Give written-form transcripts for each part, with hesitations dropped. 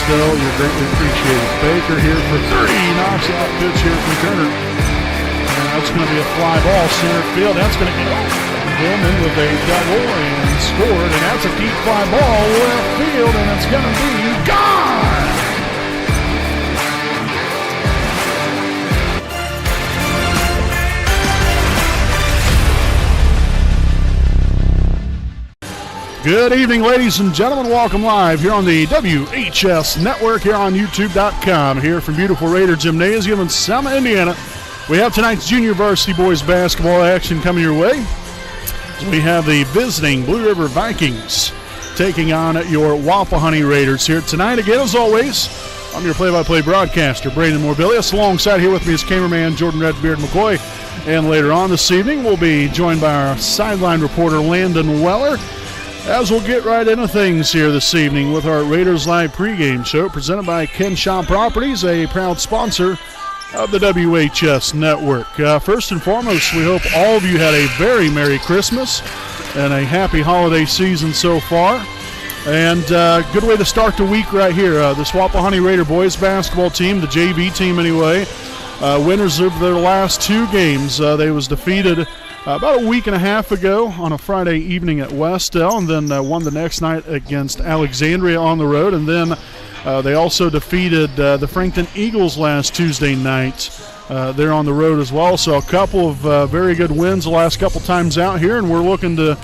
Barstow. You're greatly appreciated. Baker here for three. Knocks out pitch here from Turner. And that's going to be a fly ball center field. That's going to get Bowman with a double and scored. And that's a deep fly ball left field. And it's going to be gone. Good evening, ladies and gentlemen. Welcome live here on the WHS Network here on YouTube.com. Here from beautiful Raider Gymnasium in Selma, Indiana. We have tonight's junior varsity boys basketball action coming your way. We have the visiting Blue River Vikings taking on your Wapahani Raiders here tonight. Again, as always, I'm your play-by-play broadcaster, Brandon Morbilius. Alongside here with me is cameraman Jordan Redbeard McCoy. And later on this evening, we'll be joined by our sideline reporter Landon Weller, as we'll get right into things here this evening with our Raiders Live pregame show presented by Ken Shaw Properties, a proud sponsor of the WHS Network. First and foremost, we hope all of you had a very Merry Christmas and a happy holiday season so far. And good way to start the week right here. This Wapahani Raider boys basketball team, the JV team anyway, winners of their last two games. They was defeated about a week and a half ago on a Friday evening at Westell, and then won the next night against Alexandria on the road. And then they also defeated the Frankton Eagles last Tuesday night. They're on the road as well. So a couple of very good wins the last couple times out here, and we're looking to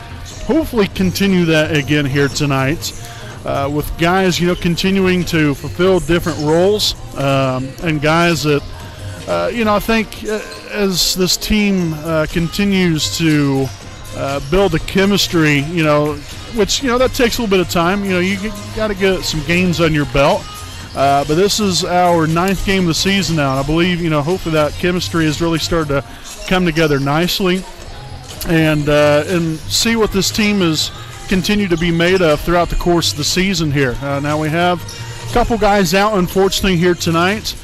hopefully continue that again here tonight. With guys, continuing to fulfill different roles, and guys that I think as this team continues to build a chemistry, which, that takes a little bit of time. You got to get some games on your belt. But this is our 9th game of the season now, and I believe, hopefully that chemistry has really started to come together nicely and see what this team has continued to be made of throughout the course of the season here. Now we have a couple guys out, unfortunately, here tonight.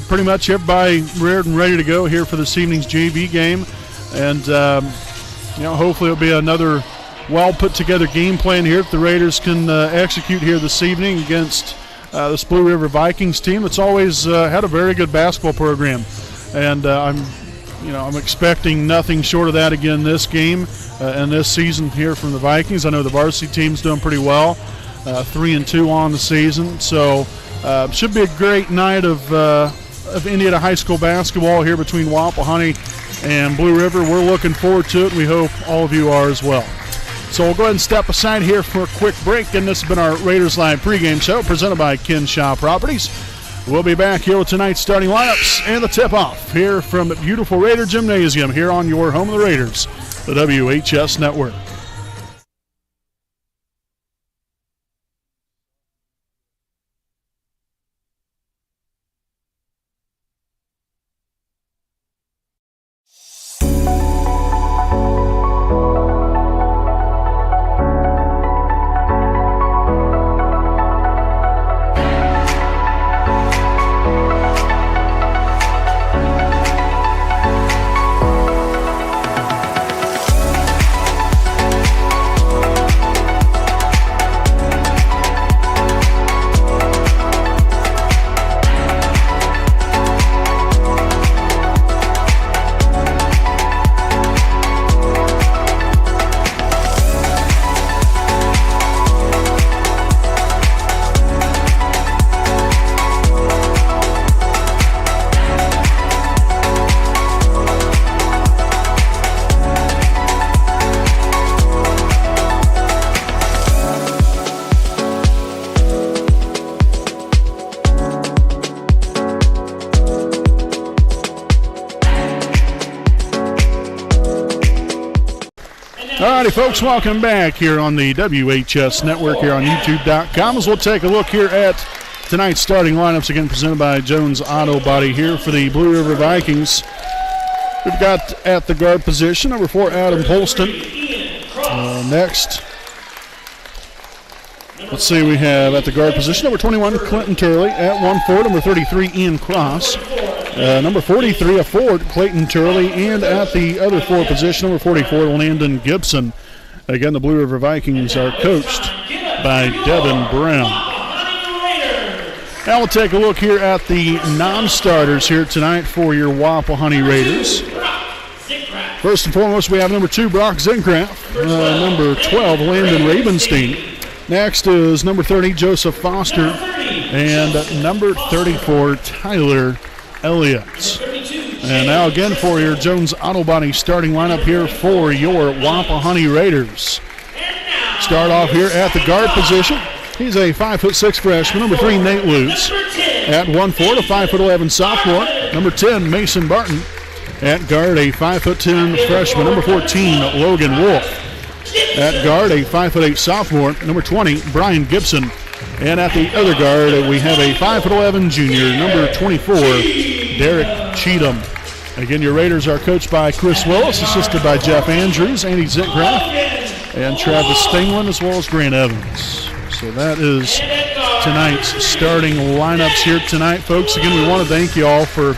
Pretty much everybody reared and ready to go here for this evening's JV game. And, hopefully it'll be another well put together game plan here that the Raiders can execute here this evening against this Blue River Vikings team that's always had a very good basketball program. And I'm expecting nothing short of that again this game and this season here from the Vikings. I know the varsity team's doing pretty well, 3-2 on the season. So should be a great night of Indiana high school basketball here between Wapahani and Blue River. We're looking forward to it. We hope all of you are as well. So we'll go ahead and step aside here for a quick break, and this has been our Raiders Live pregame show presented by Ken Shaw Properties. We'll be back here with tonight's starting lineups and the tip-off here from beautiful Raider Gymnasium here on your home of the Raiders, the WHS Network. Alrighty, folks, welcome back here on the WHS Network here on YouTube.com as we'll take a look here at tonight's starting lineups, again presented by Jones Auto Body here for the Blue River Vikings. We've got at the guard position, number 4, Adam Polston. Next, let's see, we have at the guard position, number 21, Clinton Turley. At 1-4, number 33, Ian Cross. Number 43, a forward, Clayton Turley. And at the other forward position, number 44, Landon Gibson. Again, the Blue River Vikings are coached by Devin Brown. Now we'll take a look here at the non-starters here tonight for your Wapahani Raiders. First and foremost, we have number 2, Brock Zinkraft. Number 12, Landon Ravenstein. Next is number 30, Joseph Foster. And number 34, Tyler Elliott. And now again for your Jones Auto Body starting lineup here for your Wapahani Raiders. Start off here at the guard position. He's a 5'6" freshman. Number 3, Nate Luce. At 1'4", a 5'11" sophomore. Number 10, Mason Barton. At guard, a 5'10" freshman. Number 14, Logan Wolf. At guard, a 5'8" sophomore. Number 20, Brian Gibson. And at the other guard, we have a 5'11" junior. Number 24, Derek Cheatham. Again, your Raiders are coached by Chris Willis, assisted by Jeff Andrews, Andy Zinkraft, and Travis Stingland, as well as Grant Evans. So that is tonight's starting lineups here tonight, folks. Again, we want to thank you all for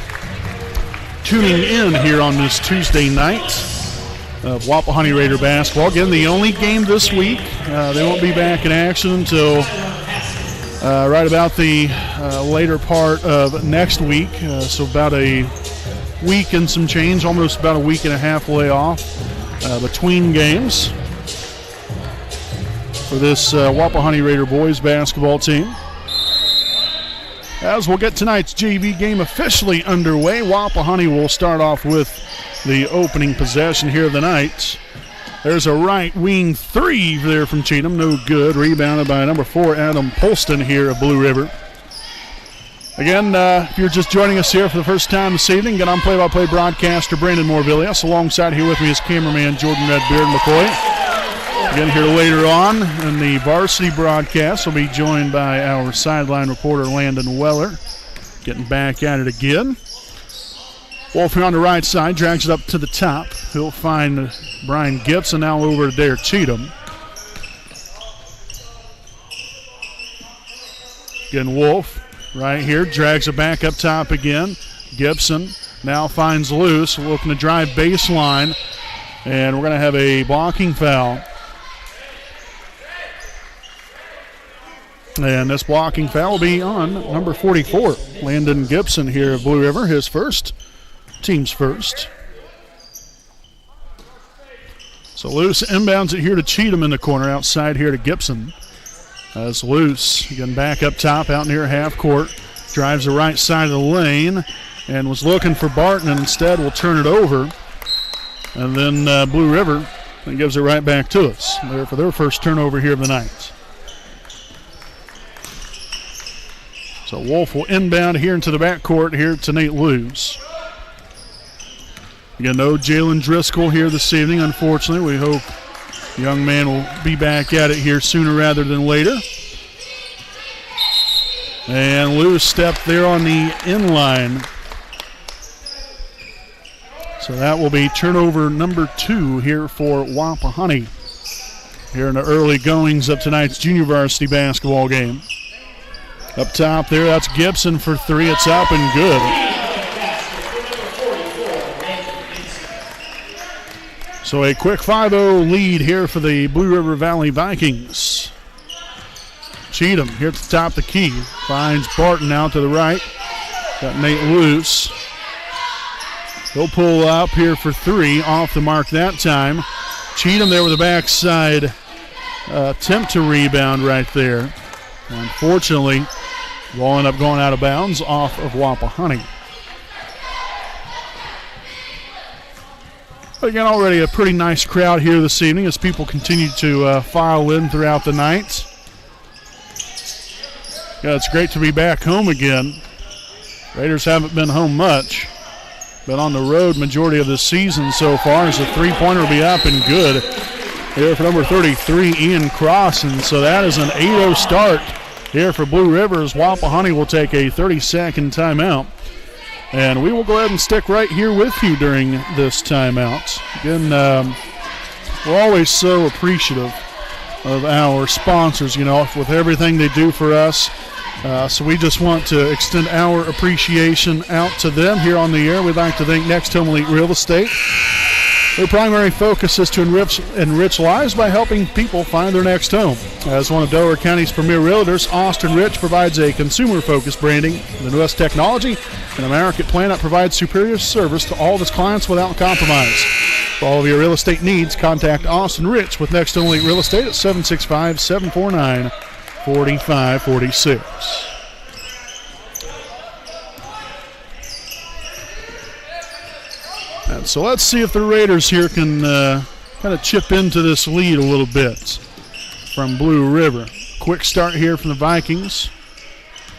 tuning in here on this Tuesday night of Wapahani Raider basketball. Again, the only game this week. They won't be back in action until right about the later part of next week. So about a week and some change, almost about a week and a half layoff between games for this Wapahani Raider boys basketball team. As we'll get tonight's JV game officially underway, Wapahani will start off with the opening possession here of the night. There's a right wing 3 there from Cheatham, no good. Rebounded by number 4, Adam Polston here of Blue River. Again, if you're just joining us here for the first time this evening, again, I'm play-by-play broadcaster Brandon Morvillius. Alongside here with me is cameraman Jordan Redbeard McCoy. Again, here later on in the varsity broadcast, we'll be joined by our sideline reporter Landon Weller. Getting back at it again. Wolf here on the right side, drags it up to the top. He'll find Brian Gibson, now over to Derek Cheatham. Again, Wolf right here, drags it back up top again. Gibson now finds Luce, looking to drive baseline, and we're going to have a blocking foul. And this blocking foul will be on number 44, Landon Gibson here of Blue River, his first, team's first. So Luce inbounds it here to Cheatham in the corner, outside here to Gibson. As Luce, again back up top, out near half court, drives the right side of the lane and was looking for Barton, and instead will turn it over. And then Blue River gives it right back to us there for their first turnover here of the night. So Wolf will inbound here into the backcourt here to Nate Luce. Again, no Jalen Driscoll here this evening, unfortunately. We hope the young man will be back at it here sooner rather than later. And Luce stepped there on the inline. So that will be turnover number 2 here for Wapahani here in the early goings of tonight's junior varsity basketball game. Up top there, that's Gibson for 3. It's up and good. So a quick 5-0 lead here for the Blue River Valley Vikings. Cheatham here at the top of the key. Finds Barton out to the right. Got Nate Luce. He'll pull up here for 3. Off the mark that time. Cheatham there with the backside attempt to rebound right there. Unfortunately, will end up going out of bounds off of Wapahani. Again, already a pretty nice crowd here this evening as people continue to file in throughout the night. Yeah, it's great to be back home again. Raiders haven't been home much. Been on the road majority of the season so far, as the three-pointer will be up and good here for number 33, Ian Crossan. So that is an 8-0 start here for Blue Rivers. Wapahani will take a 30-second timeout. And we will go ahead and stick right here with you during this timeout. Again, we're always so appreciative of our sponsors, you know, with everything they do for us. So we just want to extend our appreciation out to them here on the air. We'd like to thank Next Home Elite Real Estate. Their primary focus is to enrich lives by helping people find their next home. As one of Delaware County's premier realtors, Austin Rich provides a consumer-focused branding, the newest technology, and a market plan that provides superior service to all of its clients without compromise. For all of your real estate needs, contact Austin Rich with Next Only Real Estate at 765-749-4546. And so let's see if the Raiders here can kind of chip into this lead a little bit from Blue River. Quick start here from the Vikings.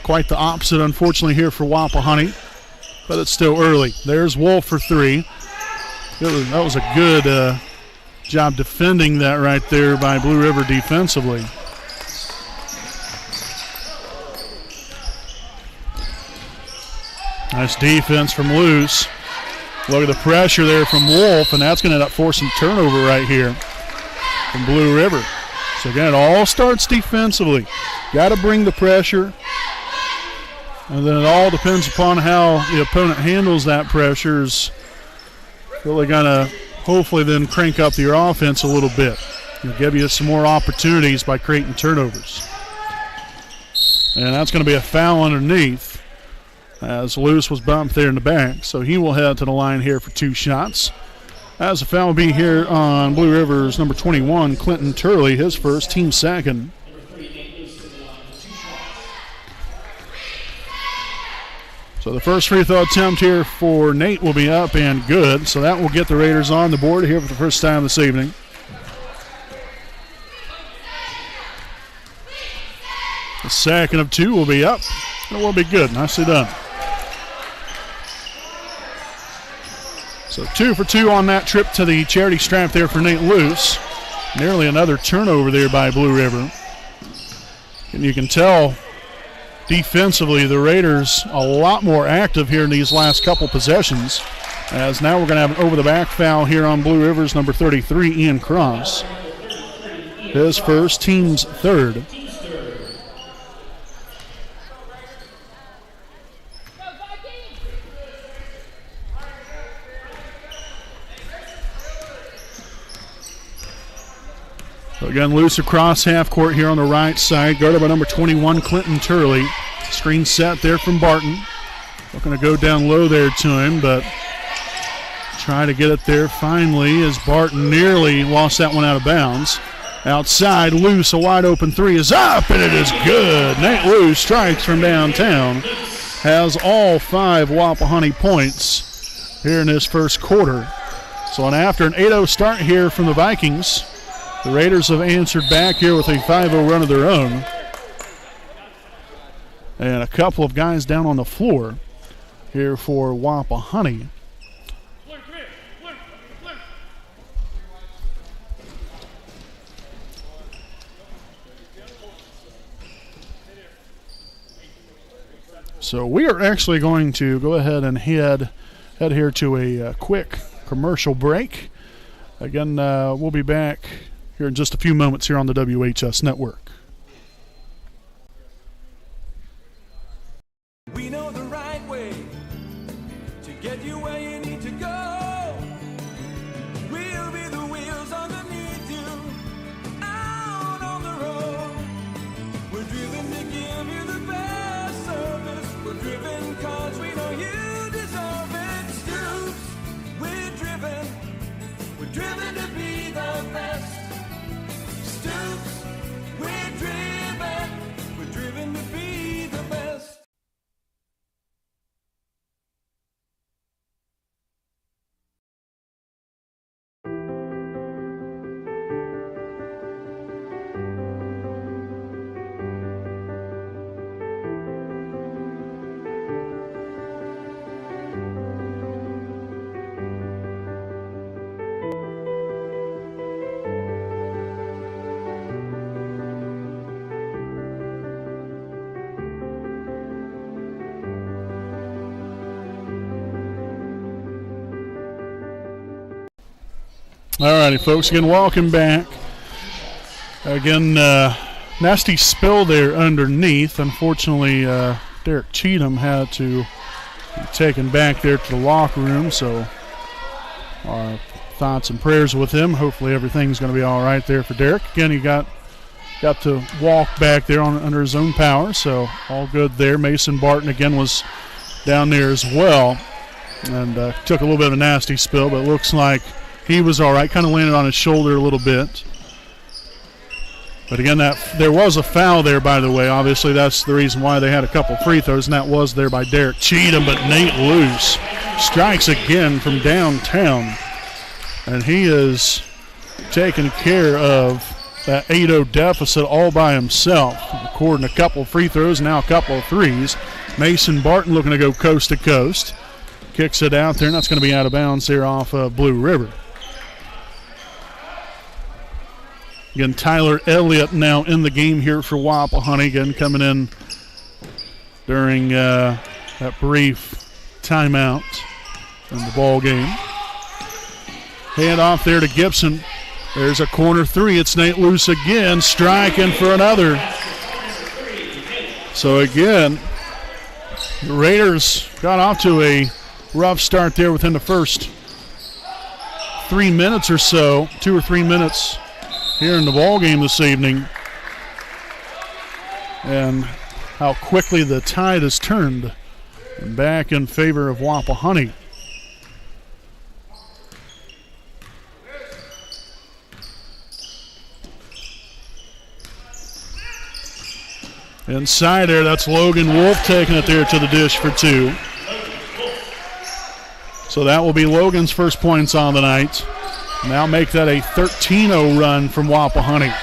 Quite the opposite, unfortunately, here for Wapahani, but it's still early. There's Wolf for three. That was a good job defending that right there by Blue River defensively. Nice defense from Luce. Look at the pressure there from Wolf, and that's going to end up forcing turnover right here from Blue River. So again, it all starts defensively. Got to bring the pressure, and then it all depends upon how the opponent handles that pressure. Is really going to hopefully then crank up your offense a little bit. It'll give you some more opportunities by creating turnovers. And that's going to be a foul underneath, as Luce was bumped there in the back. So he will head to the line here for two shots. As the foul will be here on Blue River's number 21, Clinton Turley, his first, team second. So the first free throw attempt here for Nate will be up and good. So that will get the Raiders on the board here for the first time this evening. The second of two will be up. It will be good. Nicely done. So 2 for 2 on that trip to the charity stripe there for Nate Luce. Nearly another turnover there by Blue River. And you can tell defensively the Raiders a lot more active here in these last couple possessions, as now we're going to have an over-the-back foul here on Blue River's number 33, Ian Cross. His first, team's third. So again, Luce across half court here on the right side, guarded by number 21, Clinton Turley. Screen set there from Barton. Looking to go down low there to him, but try to get it there finally as Barton nearly lost that one out of bounds. Outside, Luce, a wide open three is up, and it is good. Nate Luce strikes from downtown. Has all 5 Wapahani points here in this first quarter. So after an 8-0 start here from the Vikings, the Raiders have answered back here with a 5-0 run of their own. And a couple of guys down on the floor here for Wapahani. So we are actually going to go ahead and head here to a quick commercial break. Again, we'll be back here in just a few moments here on the WHS Network. We know the right way to get you where you need to go. We'll be the wheels underneath you, out on the road. We're driven to give you the best service. We're driven cause we know you deserve it. Stoops, we're driven to be the best. Stoops, we're driven to be the best. All righty, folks. Again, welcome back. Again, nasty spill there underneath. Unfortunately, Derek Cheatham had to be taken back there to the locker room. So our thoughts and prayers with him. Hopefully everything's going to be all right there for Derek. Again, he got to walk back there under his own power, so all good there. Mason Barton again was down there as well, and took a little bit of a nasty spill, but it looks like he was all right. Kind of landed on his shoulder a little bit. But again, there was a foul there, by the way. Obviously, that's the reason why they had a couple free throws, and that was there by Derek Cheatham. But Nate Luce strikes again from downtown, and he is taking care of that 8-0 deficit all by himself, recording a couple free throws, now a couple of threes. Mason Barton looking to go coast to coast. Kicks it out there, and that's going to be out of bounds here off of Blue River. Again, Tyler Elliott now in the game here for Wapahani. Again, coming in during that brief timeout in the ball game. Hand off there to Gibson. There's a corner three. It's Nate Luce again, striking for another. So again, the Raiders got off to a rough start there within the first 3 minutes or so, 2 or 3 minutes here in the ball game this evening. And how quickly the tide has turned back in favor of Wapahani. Inside there, that's Logan Wolf taking it there to the dish for two. So that will be Logan's first points on the night. Now make that a 13-0 run from Wapahani.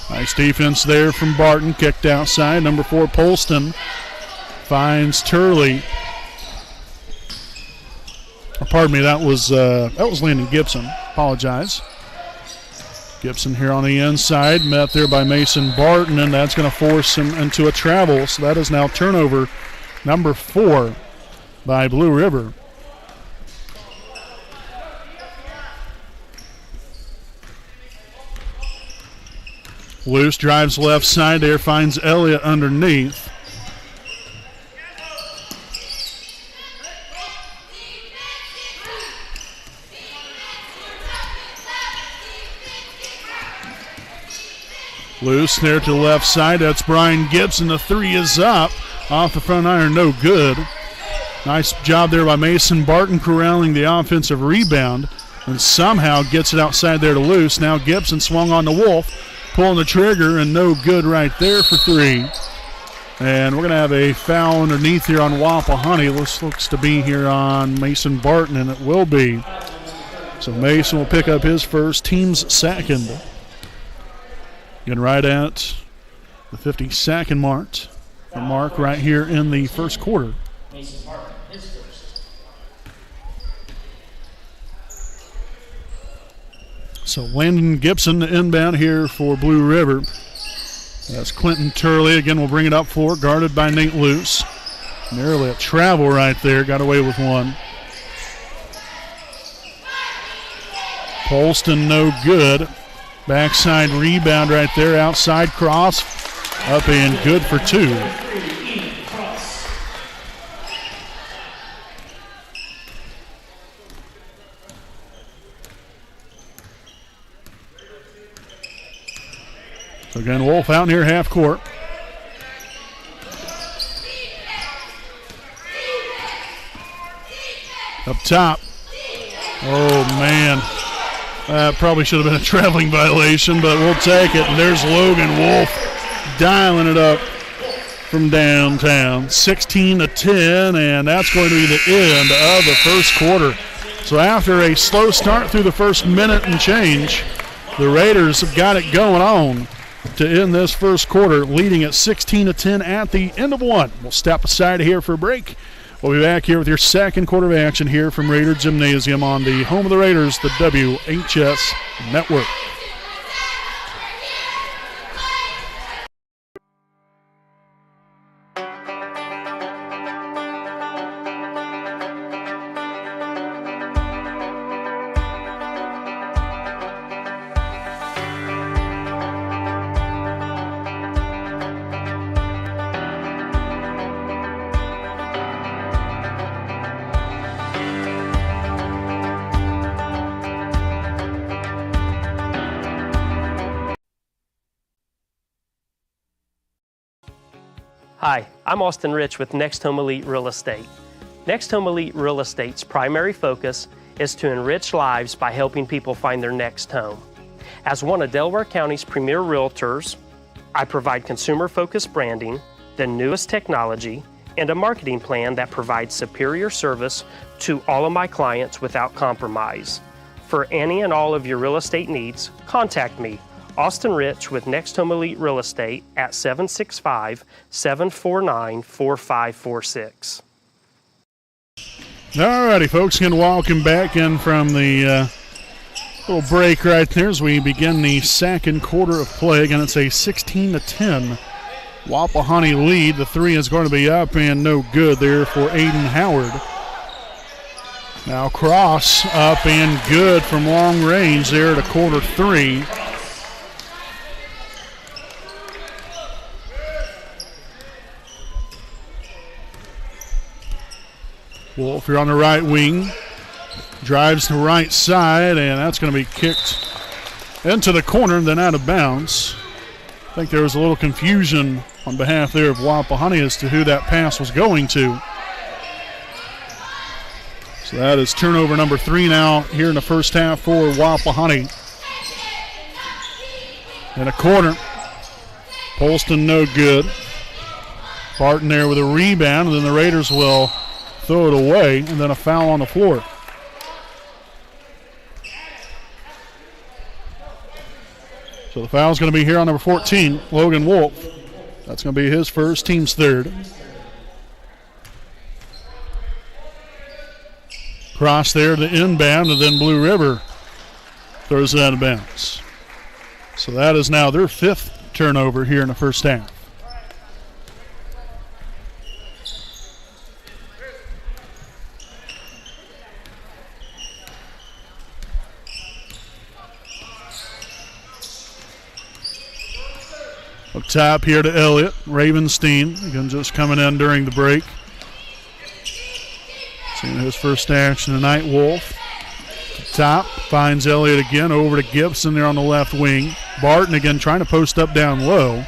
Nice defense there from Barton. Kicked outside. Number 4, Polston finds Turley. Pardon me, that was Landon Gibson. Apologize. Gibson here on the inside, met there by Mason Barton, and that's going to force him into a travel. So that is now turnover number 4 by Blue River. Luce drives left side there, finds Elliott underneath. Luce there to the left side. That's Brian Gibson. The three is up. Off the front iron, no good. Nice job there by Mason Barton corralling the offensive rebound and somehow gets it outside there to Luce. Now Gibson swung on the Wolf, pulling the trigger, and no good right there for three. And we're going to have a foul underneath here on Wapahani. This looks to be here on Mason Barton, and it will be. So Mason will pick up his first, team's second. Getting right at the 50-second mark right here in the first quarter. So Landon Gibson inbound here for Blue River. That's Clinton Turley. Again, we'll bring it up for, guarded by Nate Luce. Nearly a travel right there. Got away with one. Polston no good. Backside rebound right there. Outside cross. Up and good for two. So again, Wolf out near half court. Up top. Oh, man. That probably should have been a traveling violation, but we'll take it. And there's Logan Wolf dialing it up from downtown. 16-10, and that's going to be the end of the first quarter. So after a slow start through the first minute and change, the Raiders have got it going on to end this first quarter, leading at 16-10 at the end of one. We'll step aside here for a break. We'll be back here with your second quarter of action here from Raider Gymnasium on the home of the Raiders, the WHS Network. Hi, I'm Austin Rich with Next Home Elite Real Estate. Next Home Elite Real Estate's primary focus is to enrich lives by helping people find their next home. As one of Delaware County's premier realtors, I provide consumer-focused branding, the newest technology, and a marketing plan that provides superior service to all of my clients without compromise. For any and all of your real estate needs, contact me, Austin Rich with Next Home Elite Real Estate at 765-749-4546. All righty, folks, again, welcome back in from the little break right there as we begin the second quarter of play. Again, it's a 16-10 Wapahani lead. The three is going to be up and no good there for Aiden Howard. Now cross up and good from long range there to quarter three. Wolf here on the right wing. Drives to the right side, and that's going to be kicked into the corner and then out of bounds. I think there was a little confusion on behalf there of Wapahani as to who that pass was going to. So that is turnover number 3 now here in the first half for Wapahani. In a corner. Polston no good. Barton there with a rebound, and then the Raiders will throw it away, and then a foul on the floor. So the foul is going to be here on number 14, Logan Wolf. That's going to be his first, team's third. Cross there to inbound, and then Blue River throws it out of bounds. So that is now their 5th turnover here in the first half. Up top here to Elliott. Ravenstein, again, just coming in during the break. Seeing his first action tonight. Wolf. Top, finds Elliott again, over to Gibson there on the left wing. Barton again trying to post up down low.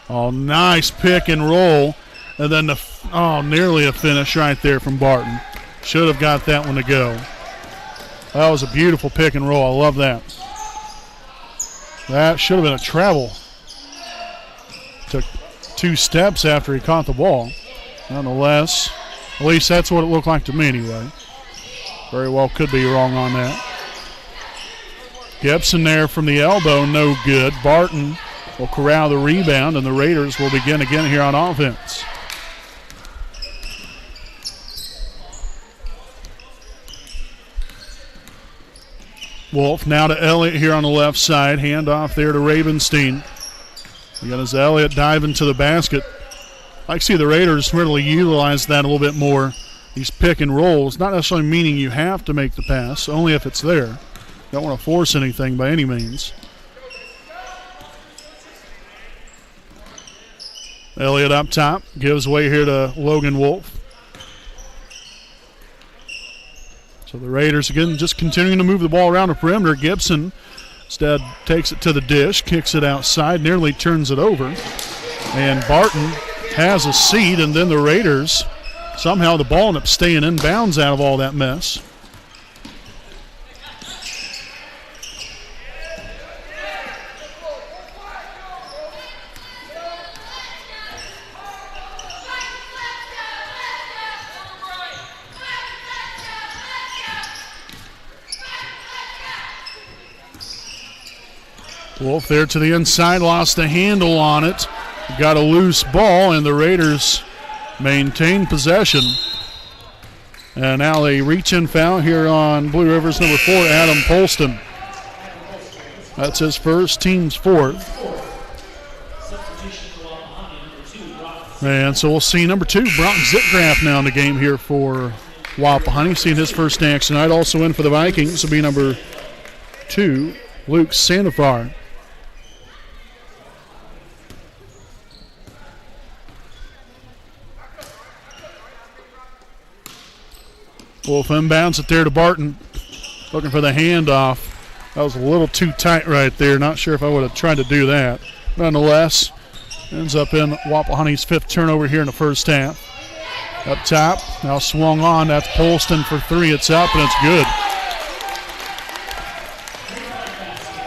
Oh, nice pick and roll. And then nearly a finish right there from Barton. Should have got that one to go. That was a beautiful pick and roll. I love that. That should have been a travel. Took 2 steps after he caught the ball. Nonetheless, at least that's what it looked like to me anyway. Very well could be wrong on that. Gibson there from the elbow, no good. Barton will corral the rebound, and the Raiders will begin again here on offense. Wolf now to Elliott here on the left side. Hand off there to Ravenstein. Again, as Elliott diving to the basket. I see the Raiders really utilize that a little bit more. These pick and rolls, not necessarily meaning you have to make the pass, only if it's there. Don't want to force anything by any means. Elliott up top, gives way here to Logan Wolf. So the Raiders, again, just continuing to move the ball around the perimeter. Gibson instead takes it to the dish, kicks it outside, nearly turns it over. And Barton has a seat, and then the Raiders, somehow the ball ends up staying in bounds out of all that mess. Wolf there to the inside, lost the handle on it. Got a loose ball, and the Raiders maintain possession. And now a reach-in foul here on Blue River's number 4, Adam Polston. That's his first, team's 4th. And so we'll see number 2, Brock Zitgraff now in the game here for Wapahani. Seeing his first action tonight. Also in for the Vikings will be number 2, Luke Sandifar. Wolf inbounds it there to Barton. Looking for the handoff. That was a little too tight right there. Not sure if I would have tried to do that. Nonetheless, ends up in Wapahani's 5th turnover here in the first half. Up top, now swung on. That's Polston for 3. It's up, and it's good.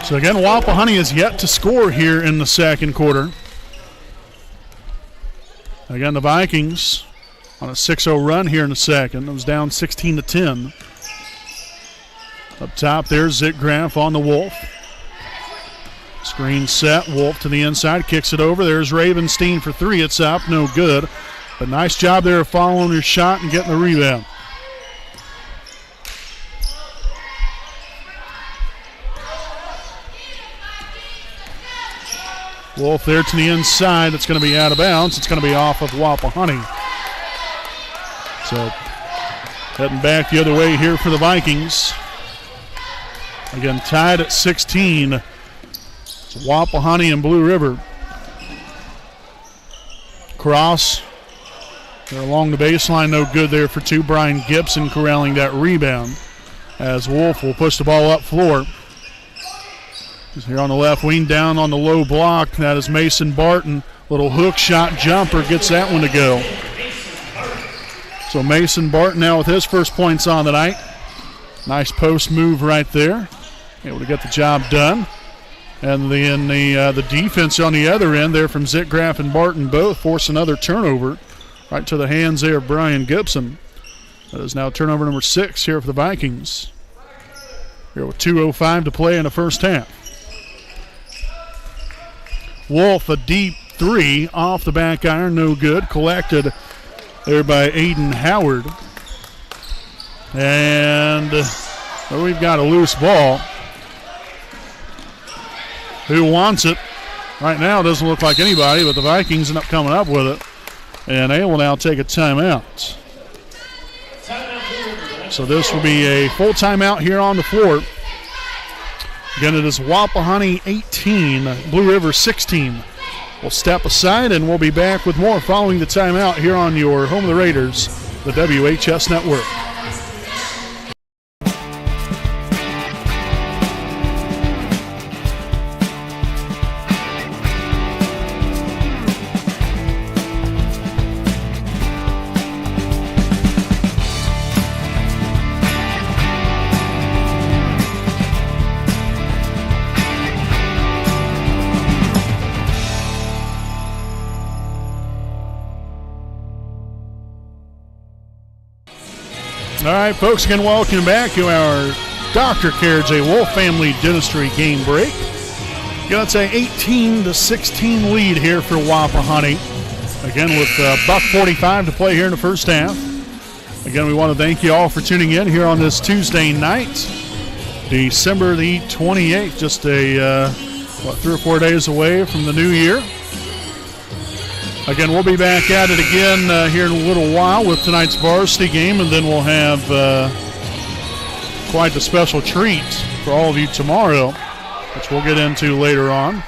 So again, Wapahani is yet to score here in the second quarter. Again, the Vikings on a 6-0 run here in the second. It was down 16-10. Up top, there's Zitgraf on the Wolf. Screen set, Wolf to the inside, kicks it over. There's Ravenstein for 3. It's up, no good. But nice job there of following your shot and getting the rebound. Wolf there to the inside. It's going to be out of bounds. It's going to be off of Wapahani. So heading back the other way here for the Vikings. Again, tied at 16. It's Wapahani and Blue River. Cross. They're along the baseline, no good there for 2. Brian Gibson corralling that rebound as Wolf will push the ball up floor. He's here on the left wing, down on the low block. That is Mason Barton. Little hook shot jumper gets that one to go. So Mason Barton now with his first points on the night. Nice post move right there. Able to get the job done. And then the defense on the other end there from Zitgraf and Barton both force another turnover right to the hands there of Brian Gibson. That is now turnover number 6 here for the Vikings. Here with 2:05 to play in the first half. Wolf, a deep 3 off the back iron, no good. Collected there by Aiden Howard. And we've got a loose ball. Who wants it? Right now it doesn't look like anybody, but the Vikings end up coming up with it. And they will now take a timeout. So this will be a full timeout here on the floor. Again, it is Wapahani 18, Blue River 16. We'll step aside and we'll be back with more following the timeout here on your home of the Raiders, the WHS Network. All right, folks, again, welcome back to our Dr. Carriage Wolf Family Dentistry game break. Again, it's a 18-16 lead here for Wapahani. Again, with $1:45 to play here in the first half. Again, we want to thank you all for tuning in here on this Tuesday night, December the 28th, just 3 or 4 days away from the new year. Again, we'll be back at it again here in a little while with tonight's varsity game, and then we'll have quite a special treat for all of you tomorrow, which we'll get into later on.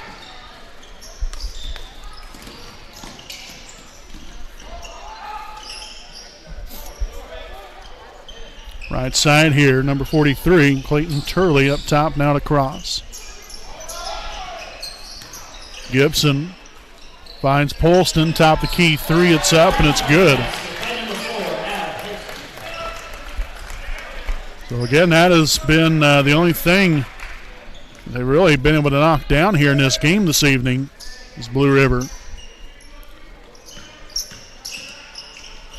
Right side here, number 43, Clayton Turley up top, now to cross. Gibson finds Polston, top the key 3, it's up, and it's good. So again, that has been the only thing they've really been able to knock down here in this game this evening is Blue River.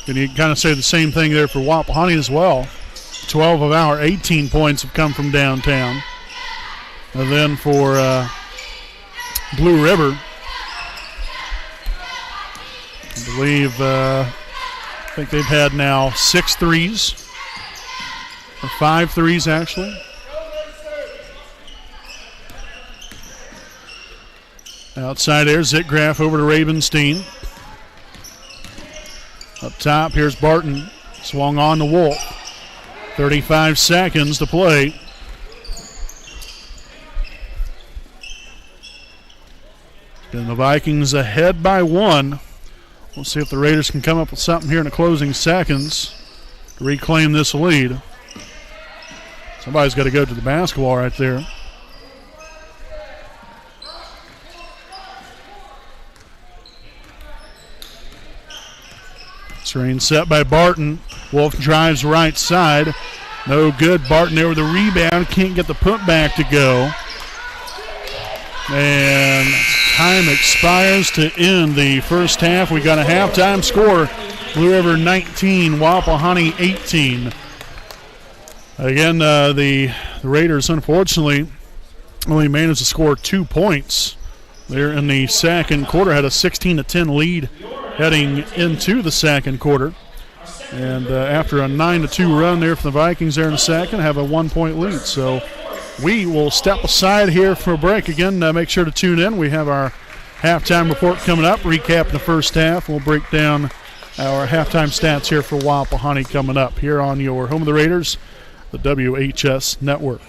And you kind of say the same thing there for Wapahani as well. 12 of our 18 points have come from downtown. And then for Blue River, I believe, I think they've had now 6 threes, or 5 threes actually. Outside there, Zitgraf over to Ravenstein. Up top, here's Barton, swung on the Wolf. 35 seconds to play. And the Vikings ahead by 1. We'll see if the Raiders can come up with something here in the closing seconds to reclaim this lead. Somebody's got to go to the basketball right there. Screen set by Barton. Wolf drives right side. No good. Barton there with the rebound. Can't get the putback to go. And time expires to end the first half. We got a halftime score. Blue River 19, Wapahani 18. Again, the Raiders, unfortunately, only managed to score 2 points there in the second quarter. Had a 16-10 lead heading into the second quarter. And after a 9-2 run there for the Vikings there in the second, have a 1-point lead. So we will step aside here for a break. Again, make sure to tune in. We have our halftime report coming up, recapping the first half. We'll break down our halftime stats here for Wapahani coming up here on your home of the Raiders, the WHS Network.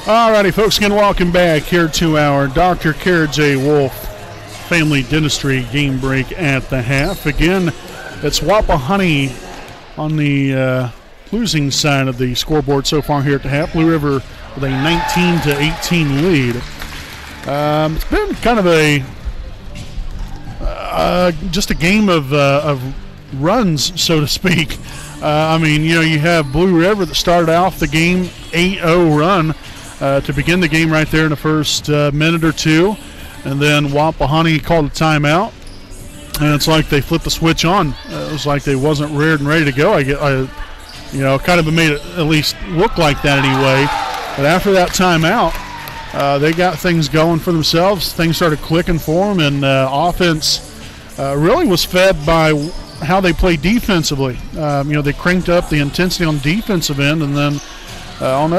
Alrighty, folks, again, welcome back here to our Dr. Kara J. Wolf Family Dentistry game break at the half. Again, it's Wapahani on the losing side of the scoreboard so far here at the half. Blue River with a 19-18 lead. It's been kind of just a game of runs, so to speak. You have Blue River that started off the game 8-0 run to begin the game right there in the first minute or two, and then Wapahani called a timeout, and it's like they flipped the switch on. It was like they wasn't reared and ready to go. Kind of made it at least look like that anyway. But after that timeout, they got things going for themselves. Things started clicking for them, and offense really was fed by how they played defensively. They cranked up the intensity on the defensive end, and then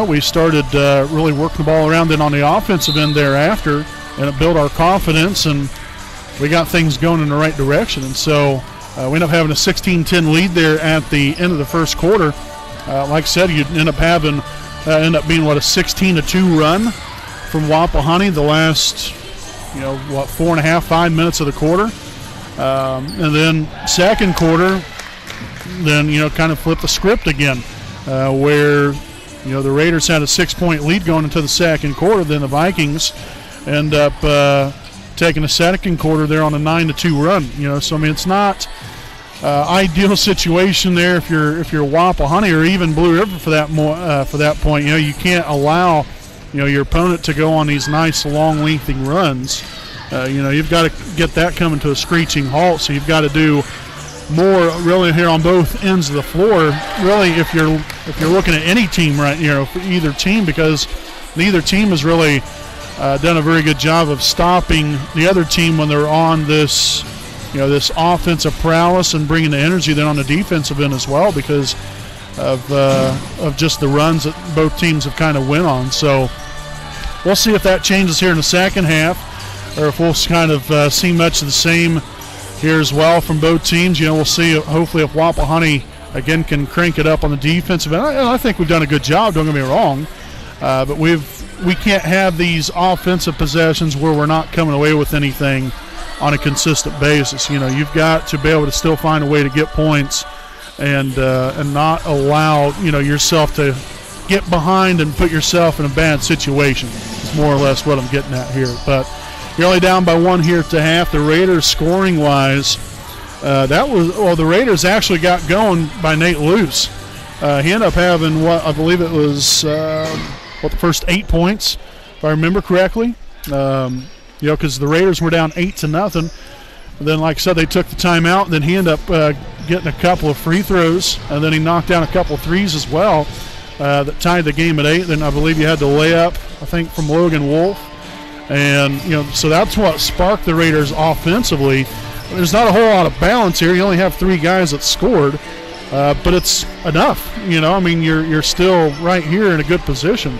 we started really working the ball around then on the offensive end thereafter, and it built our confidence, and we got things going in the right direction. And so we ended up having a 16-10 lead there at the end of the first quarter. Like I said, you'd end up being a 16-2 run from Wapahani the last, 4.5, 5 minutes of the quarter. And then second quarter, then, kind of flip the script again, where, the Raiders had a 6-point lead going into the second quarter. Then the Vikings end up taking the second quarter there on a 9-2 run. So, it's not ideal situation there if you're Wapahani or even Blue River for that point. You can't allow your opponent to go on these nice long lengthy runs. You've got to get that coming to a screeching halt. So you've got to do more really here on both ends of the floor. Really, if you're looking at any team for either team, because neither team has really done a very good job of stopping the other team when they're on this this offensive prowess and bringing the energy then on the defensive end as well, because of just the runs that both teams have kind of went on. So we'll see if that changes here in the second half, or if we'll kind of see much of the same here as well from both teams. We'll see hopefully if Wapahani again can crank it up on the defensive end. I think we've done a good job, don't get me wrong, but we can't have these offensive possessions where we're not coming away with anything on a consistent basis. You've got to be able to still find a way to get points and not allow yourself to get behind and put yourself in a bad situation. It's more or less what I'm getting at here. But you're only down by one here at the half. The Raiders scoring wise, the Raiders actually got going by Nate Luce. He ended up having what I believe it was the first 8 points, if I remember correctly. Because the Raiders were down 8-0. And then, like I said, they took the timeout. And then he ended up getting a couple of free throws, and then he knocked down a couple of threes as well that tied the game at 8. Then I believe you had the layup, I think, from Logan Wolf. And, so that's what sparked the Raiders offensively. There's not a whole lot of balance here. You only have 3 guys that scored, but it's enough. You're still right here in a good position.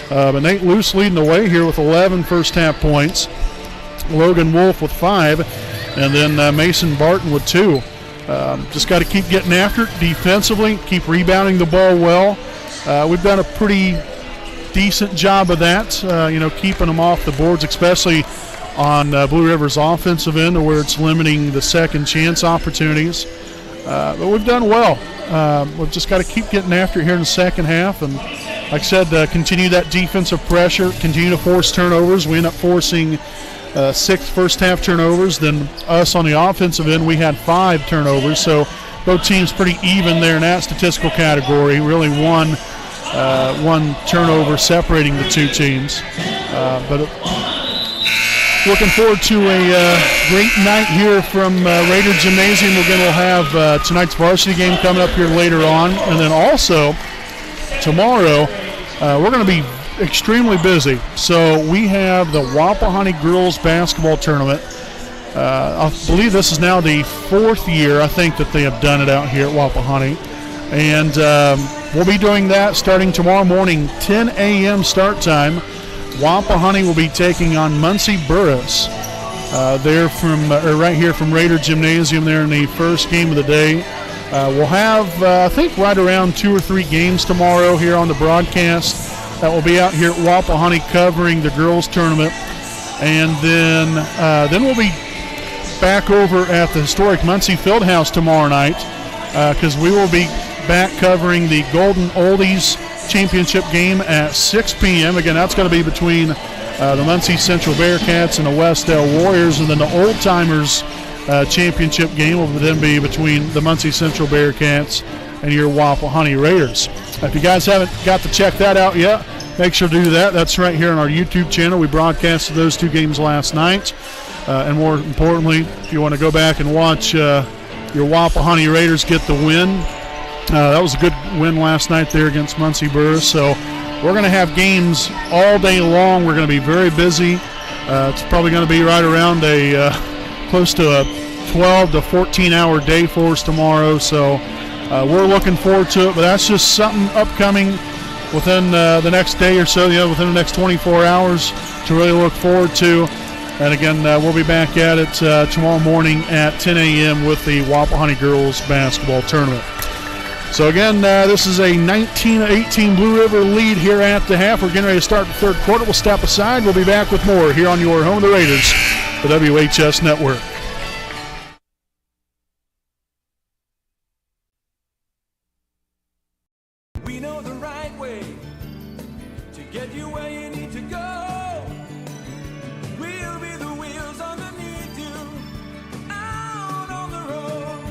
But Nate Luce leading the way here with 11 first half points. Logan Wolf with 5, and then Mason Barton with 2. Just got to keep getting after it defensively, keep rebounding the ball well. We've done a pretty decent job of that, keeping them off the boards, especially on Blue River's offensive end, where it's limiting the second chance opportunities. But we've done well. We've just got to keep getting after it here in the second half, and like I said, continue that defensive pressure, continue to force turnovers. We end up forcing 6 first half turnovers. Then us on the offensive end, we had 5 turnovers. So both teams pretty even there in that statistical category. Really one turnover separating the two teams. But looking forward to a great night here from Raider Gymnasium. We'll have tonight's varsity game coming up here later on. And then also tomorrow we're going to be extremely busy. So we have the Wapahani girls basketball tournament. I believe this is now the 4th year, I think, that they have done it out here at Wapahani. And we'll be doing that starting tomorrow morning, 10 a.m. start time. Wapahani will be taking on Muncie Burris. They're from right here from Raider Gymnasium there in the first game of the day. We'll have, I think, right around 2 or 3 games tomorrow here on the broadcast. That will be out here at Wapahani covering the girls tournament. And then we'll be back over at the historic Muncie Fieldhouse tomorrow night because we will be back covering the Golden Oldies Championship game at 6 p.m. Again, that's going to be between the Muncie Central Bearcats and the Westdale Warriors, and then the Old Timers Championship game will then be between the Muncie Central Bearcats and your Wapahani Raiders. If you guys haven't got to check that out yet, make sure to do that. That's right here on our YouTube channel. We broadcasted those 2 games last night. And more importantly, if you want to go back and watch your Wapahani Raiders get the win, that was a good win last night there against Muncie Burris. So we're going to have games all day long. We're going to be very busy. It's probably going to be right around close to a 12 to 14-hour day for us tomorrow. So we're looking forward to it. But that's just something upcoming within the next day or so, within the next 24 hours to really look forward to. And again, we'll be back at it tomorrow morning at 10 a.m. with the Wapahani girls basketball tournament. So again, this is a 19-18 Blue River lead here at the half. We're getting ready to start the third quarter. We'll step aside. We'll be back with more here on your home of the Raiders, the WHS Network. We know the right way to get you where you need to go. We'll be the wheels underneath you, out on the road.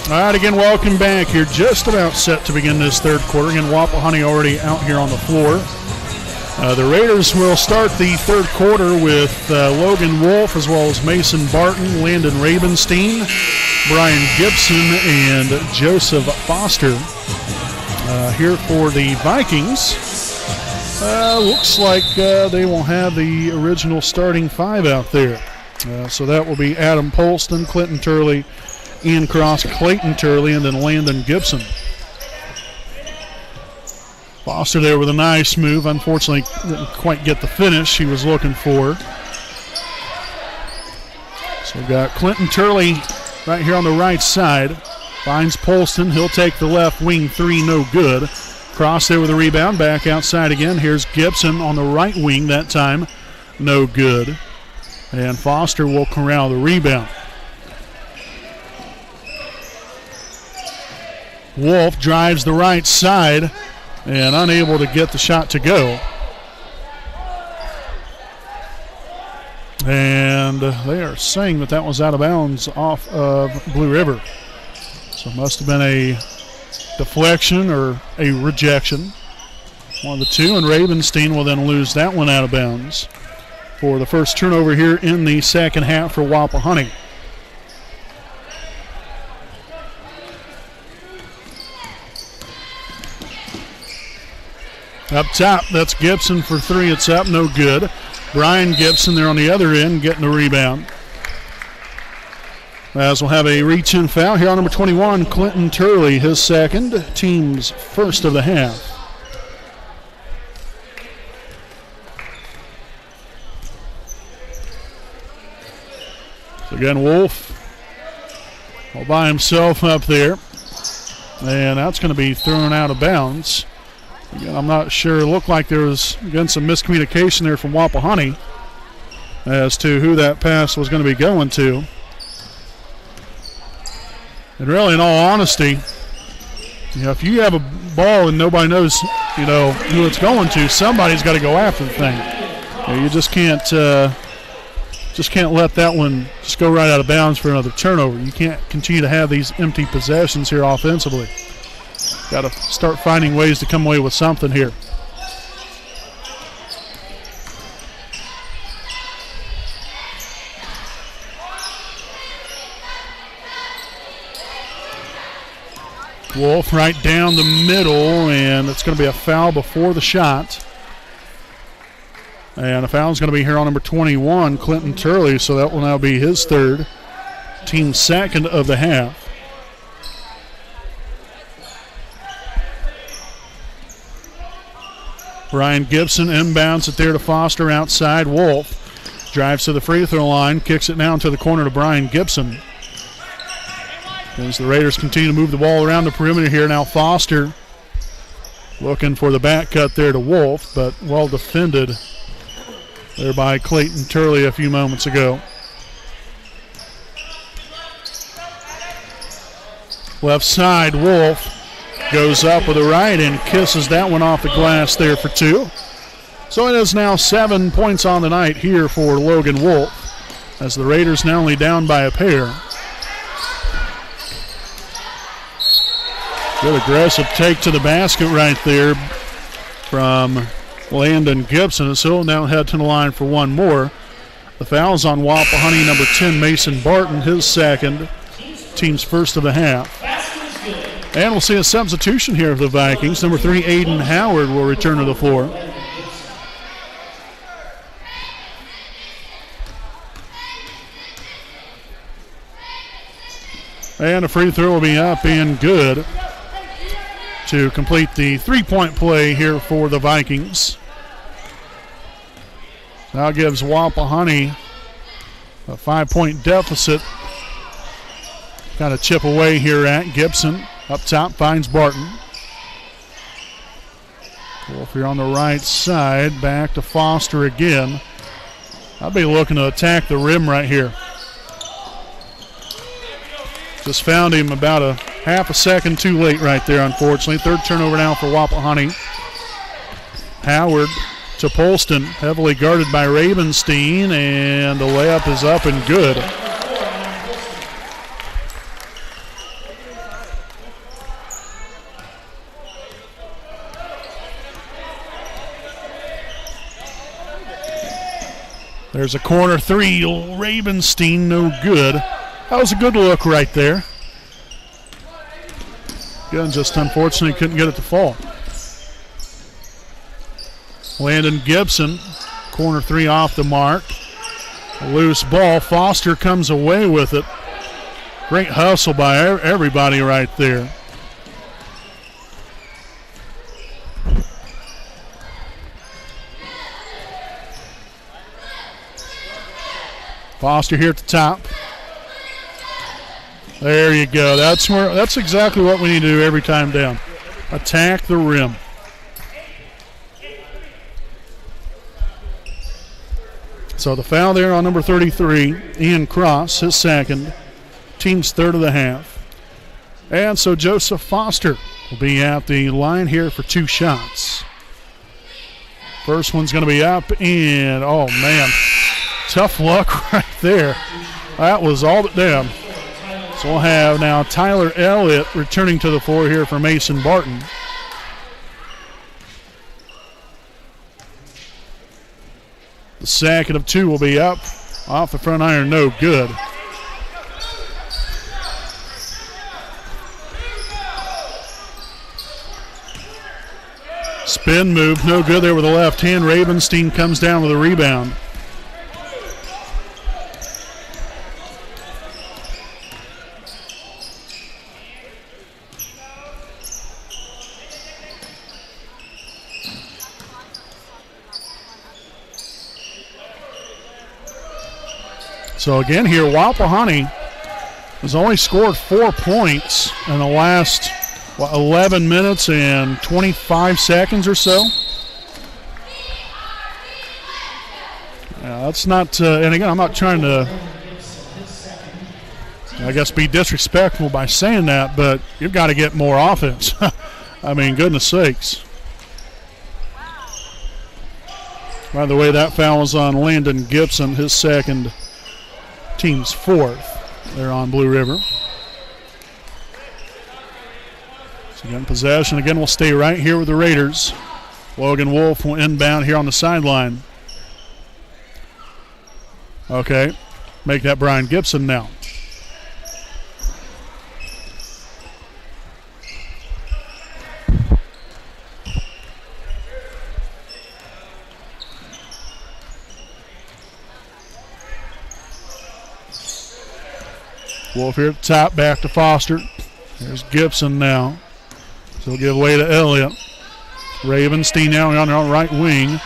All right, again, welcome back. You're just about set to begin this third quarter. Again, Wapahani already out here on the floor. The Raiders will start the third quarter with Logan Wolf as well as Mason Barton, Landon Ravenstein, Brian Gibson, and Joseph Foster. Here for the Vikings. Looks like they will have the original starting five out there. So that will be Adam Polston, Clinton Turley, Ian Cross, Clayton Turley, and then Landon Gibson. Foster there with a nice move. Unfortunately, didn't quite get the finish he was looking for. So we've got Clinton Turley right here on the right side. Finds Polston. He'll take the left wing three, no good. Cross there with a rebound. Back outside again. Here's Gibson on the right wing that time. No good. And Foster will corral the rebound. Wolf drives the right side and unable to get the shot to go. And they are saying that was out of bounds off of Blue River. So it must have been a deflection or a rejection. One of the two, and Ravenstein will then lose that one out of bounds for the first turnover here in the second half for Wapahani. Up top, that's Gibson for three. It's up, no good. Brian Gibson there on the other end getting the rebound. As we'll have a reach-in foul here on number 21, Clinton Turley, his second, team's first of the half. So again, Wolf all by himself up there. And that's going to be thrown out of bounds. Again, I'm not sure. It looked like there was, again, some miscommunication there from Wapahani as to who that pass was going to be going to. And really, in all honesty, if you have a ball and nobody knows, who it's going to, somebody's got to go after the thing. You just can't let that one just go right out of bounds for another turnover. You can't continue to have these empty possessions here offensively. Got to start finding ways to come away with something here. Wolf right down the middle, and it's going to be a foul before the shot. And a foul is going to be here on number 21, Clinton Turley, so that will now be his third, team's second of the half. Brian Gibson inbounds it there to Foster outside. Wolf drives to the free throw line, kicks it down to the corner to Brian Gibson. As the Raiders continue to move the ball around the perimeter here, now Foster looking for the back cut there to Wolf, but well defended there by Clayton Turley a few moments ago. Left side, Wolf goes up with a right and kisses that one off the glass there for two. So it is now 7 points on the night here for Logan Wolf, as the Raiders now only down by a pair. Good aggressive take to the basket right there from Landon Gibson. So he'll now head to the line for one more. The foul's on Wapahani, number 10, Mason Barton, his second, team's first of the half. And we'll see a substitution here of the Vikings. Number 3, Aiden Howard, will return to the floor. And a free throw will be up and good to complete the three-point play here for the Vikings. Now gives Wapahani a 5-point deficit. Kind of chip away here at Gibson. Up top finds Barton. Wolf here on the right side. Back to Foster again. I'll be looking to attack the rim right here. Just found him about a half a second too late right there, unfortunately. Third turnover now for Wapahani. Howard to Polston, heavily guarded by Ravenstein, and the layup is up and good. There's a corner three. Ravenstein, no good. That was a good look right there. Again, just unfortunately couldn't get it to fall. Landon Gibson, corner three off the mark. A loose ball. Foster comes away with it. Great hustle by everybody right there. Foster here at the top. There you go. That's exactly what we need to do every time down. Attack the rim. So the foul there on number 33, Ian Cross, his second, team's third of the half. And so Joseph Foster will be at the line here for 2 shots. First one's going to be up, and oh man, tough luck right there. That was all but down. So we'll have now Tyler Elliott returning to the floor here for Mason Barton. The second of 2 will be up. Off the front iron, no good. Spin move, no good there with the left hand. Ravenstein comes down with a rebound. So again here, Wapahani has only scored 4 points in the last 11 minutes and 25 seconds or so. That's not, and again, I'm not trying to, I guess, be disrespectful by saying that, but you've got to get more offense. I mean, goodness sakes. By the way, that foul was on Landon Gibson, his second, team's fourth. They're on Blue River. So again, possession. Again, we'll stay right here with the Raiders. Logan Wolf will inbound here on the sideline. Okay, make that Brian Gibson now. Wolf here at the top, back to Foster. There's Gibson now. So he'll give away to Elliott. Ravenstein now on the right wing.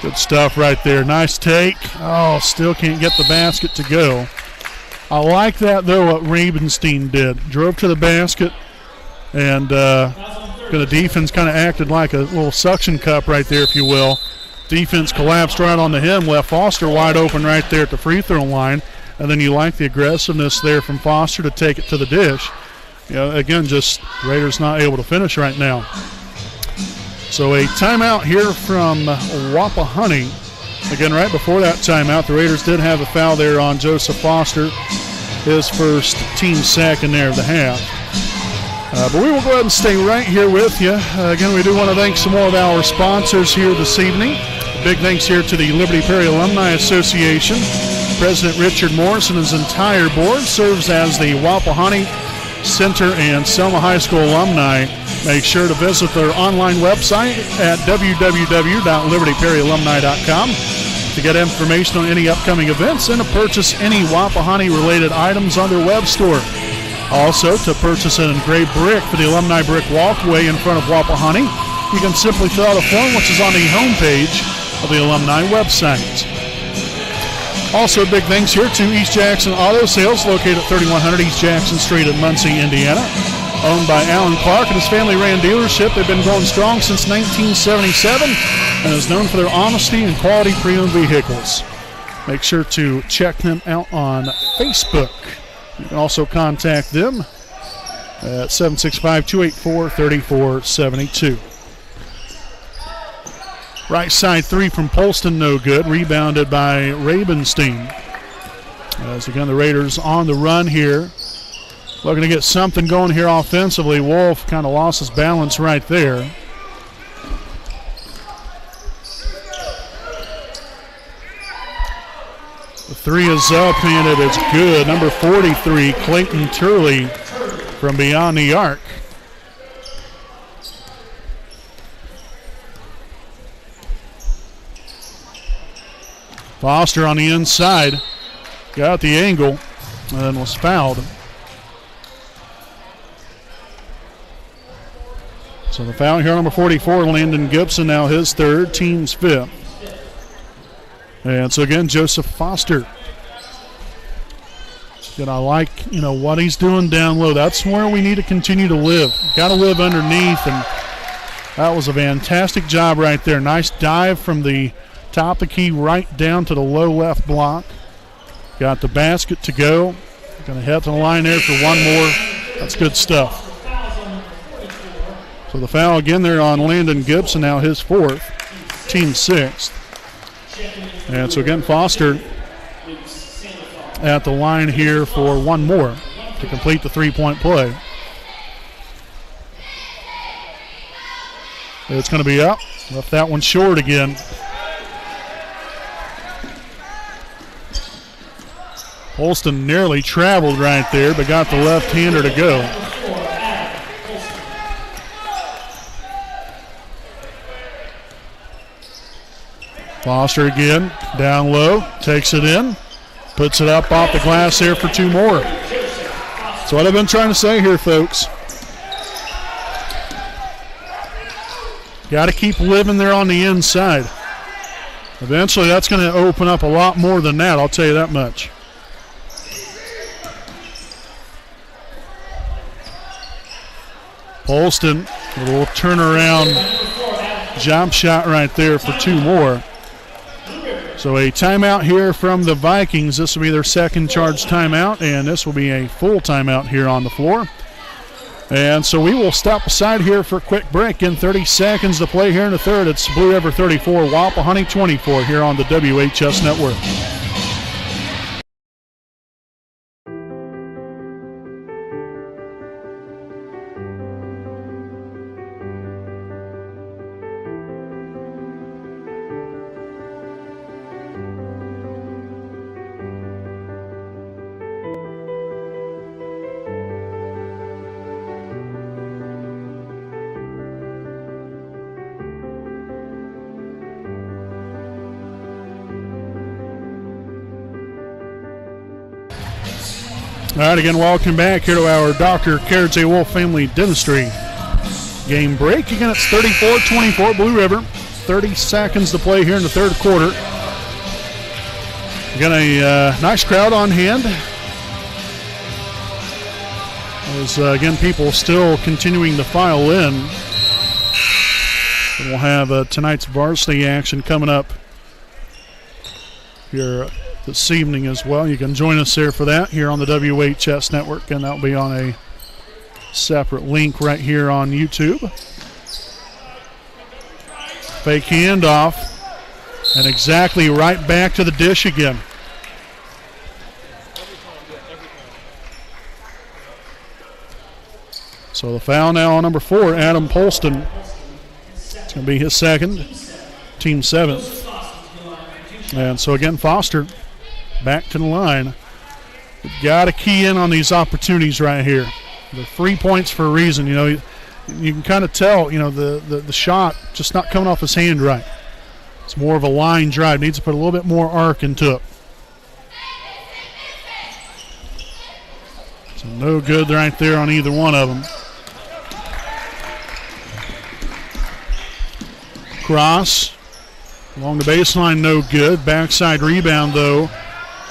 Good stuff right there. Nice take. Oh, still can't get the basket to go. I like that, though, what Ravenstein did. Drove to the basket, and the defense kind of acted like a little suction cup right there, if you will. Defense collapsed right onto him, left Foster wide open right there at the free throw line. And then you like the aggressiveness there from Foster to take it to the dish. You know, again, just Raiders not able to finish right now. So a timeout here from Wapahani. Again, right before that timeout, the Raiders did have a foul there on Joseph Foster, his first team sack in there of the half. But we will go ahead and stay right here with you. Again, we do want to thank some more of our sponsors here this evening. Big thanks here to the Liberty Perry Alumni Association. President Richard Morris and his entire board serves as the Wapahani Center and Selma High School alumni. Make sure to visit their online website at www.libertyperryalumni.com to get information on any upcoming events and to purchase any Wapahani-related items on their web store. Also, to purchase an engraved brick for the alumni brick walkway in front of Wapahani, you can simply fill out a form which is on the homepage of the alumni website. Also, big thanks here to East Jackson Auto Sales, located at 3100 East Jackson Street in Muncie, Indiana. Owned by Alan Clark and his family-ran dealership. They've been going strong since 1977 and is known for their honesty and quality pre-owned vehicles. Make sure to check them out on Facebook. You can also contact them at 765-284-3472. Right side three from Polston, no good. Rebounded by Ravenstein. As again, the Raiders on the run here. Looking to get something going here offensively. Wolf kind of lost his balance right there. The three is up, and it is good. Number 43, Clayton Turley from beyond the arc. Foster on the inside, got the angle, and then was fouled. So the foul here, number 44, Landon Gibson, now his third, team's fifth. And so again, Joseph Foster. And I like, what he's doing down low. That's where we need to continue to live. Got to live underneath, and that was a fantastic job right there. Nice dive from the top of the key right down to the low left block. Got the basket to go. Going to head to the line there for one more. That's good stuff. So the foul again there on Landon Gibson, now his fourth, team sixth. And so again, Foster at the line here for one more to complete the three-point play. It's going to be up. Left that one short again. Holston nearly traveled right there, but got the left-hander to go. Foster again, down low, takes it in, puts it up off the glass there for two more. That's what I've been trying to say here, folks. Got to keep living there on the inside. Eventually that's going to open up a lot more than that, I'll tell you that much. Holston, a little turnaround jump shot right there for two more. So a timeout here from the Vikings. This will be their second charge timeout, and this will be a full timeout here on the floor. And so we will step aside here for a quick break. In 30 seconds to play here in the third. It's Blue River 34, Wapahani 24 here on the WHS Network. All right, again, welcome back here to our Dr. Carrot J. Wolf Family Dentistry game break. Again, it's 34-24 Blue River. 30 seconds to play here in the third quarter. Got a nice crowd on hand. As, again, people still continuing to file in. We'll have tonight's varsity action coming up here this evening as well. You can join us there for that here on the WHS Network, and that'll be on a separate link right here on YouTube. Fake handoff, and exactly right back to the dish again. So the foul now on number 4, Adam Polston. It's going to be his second, team seventh. And so again, Foster back to the line. We've got to key in on these opportunities right here. They're 3 points for a reason. You can kind of tell, the shot just not coming off his hand right. It's more of a line drive. Needs to put a little bit more arc into it. So no good right there on either one of them. Cross along the baseline, no good. Backside rebound, though,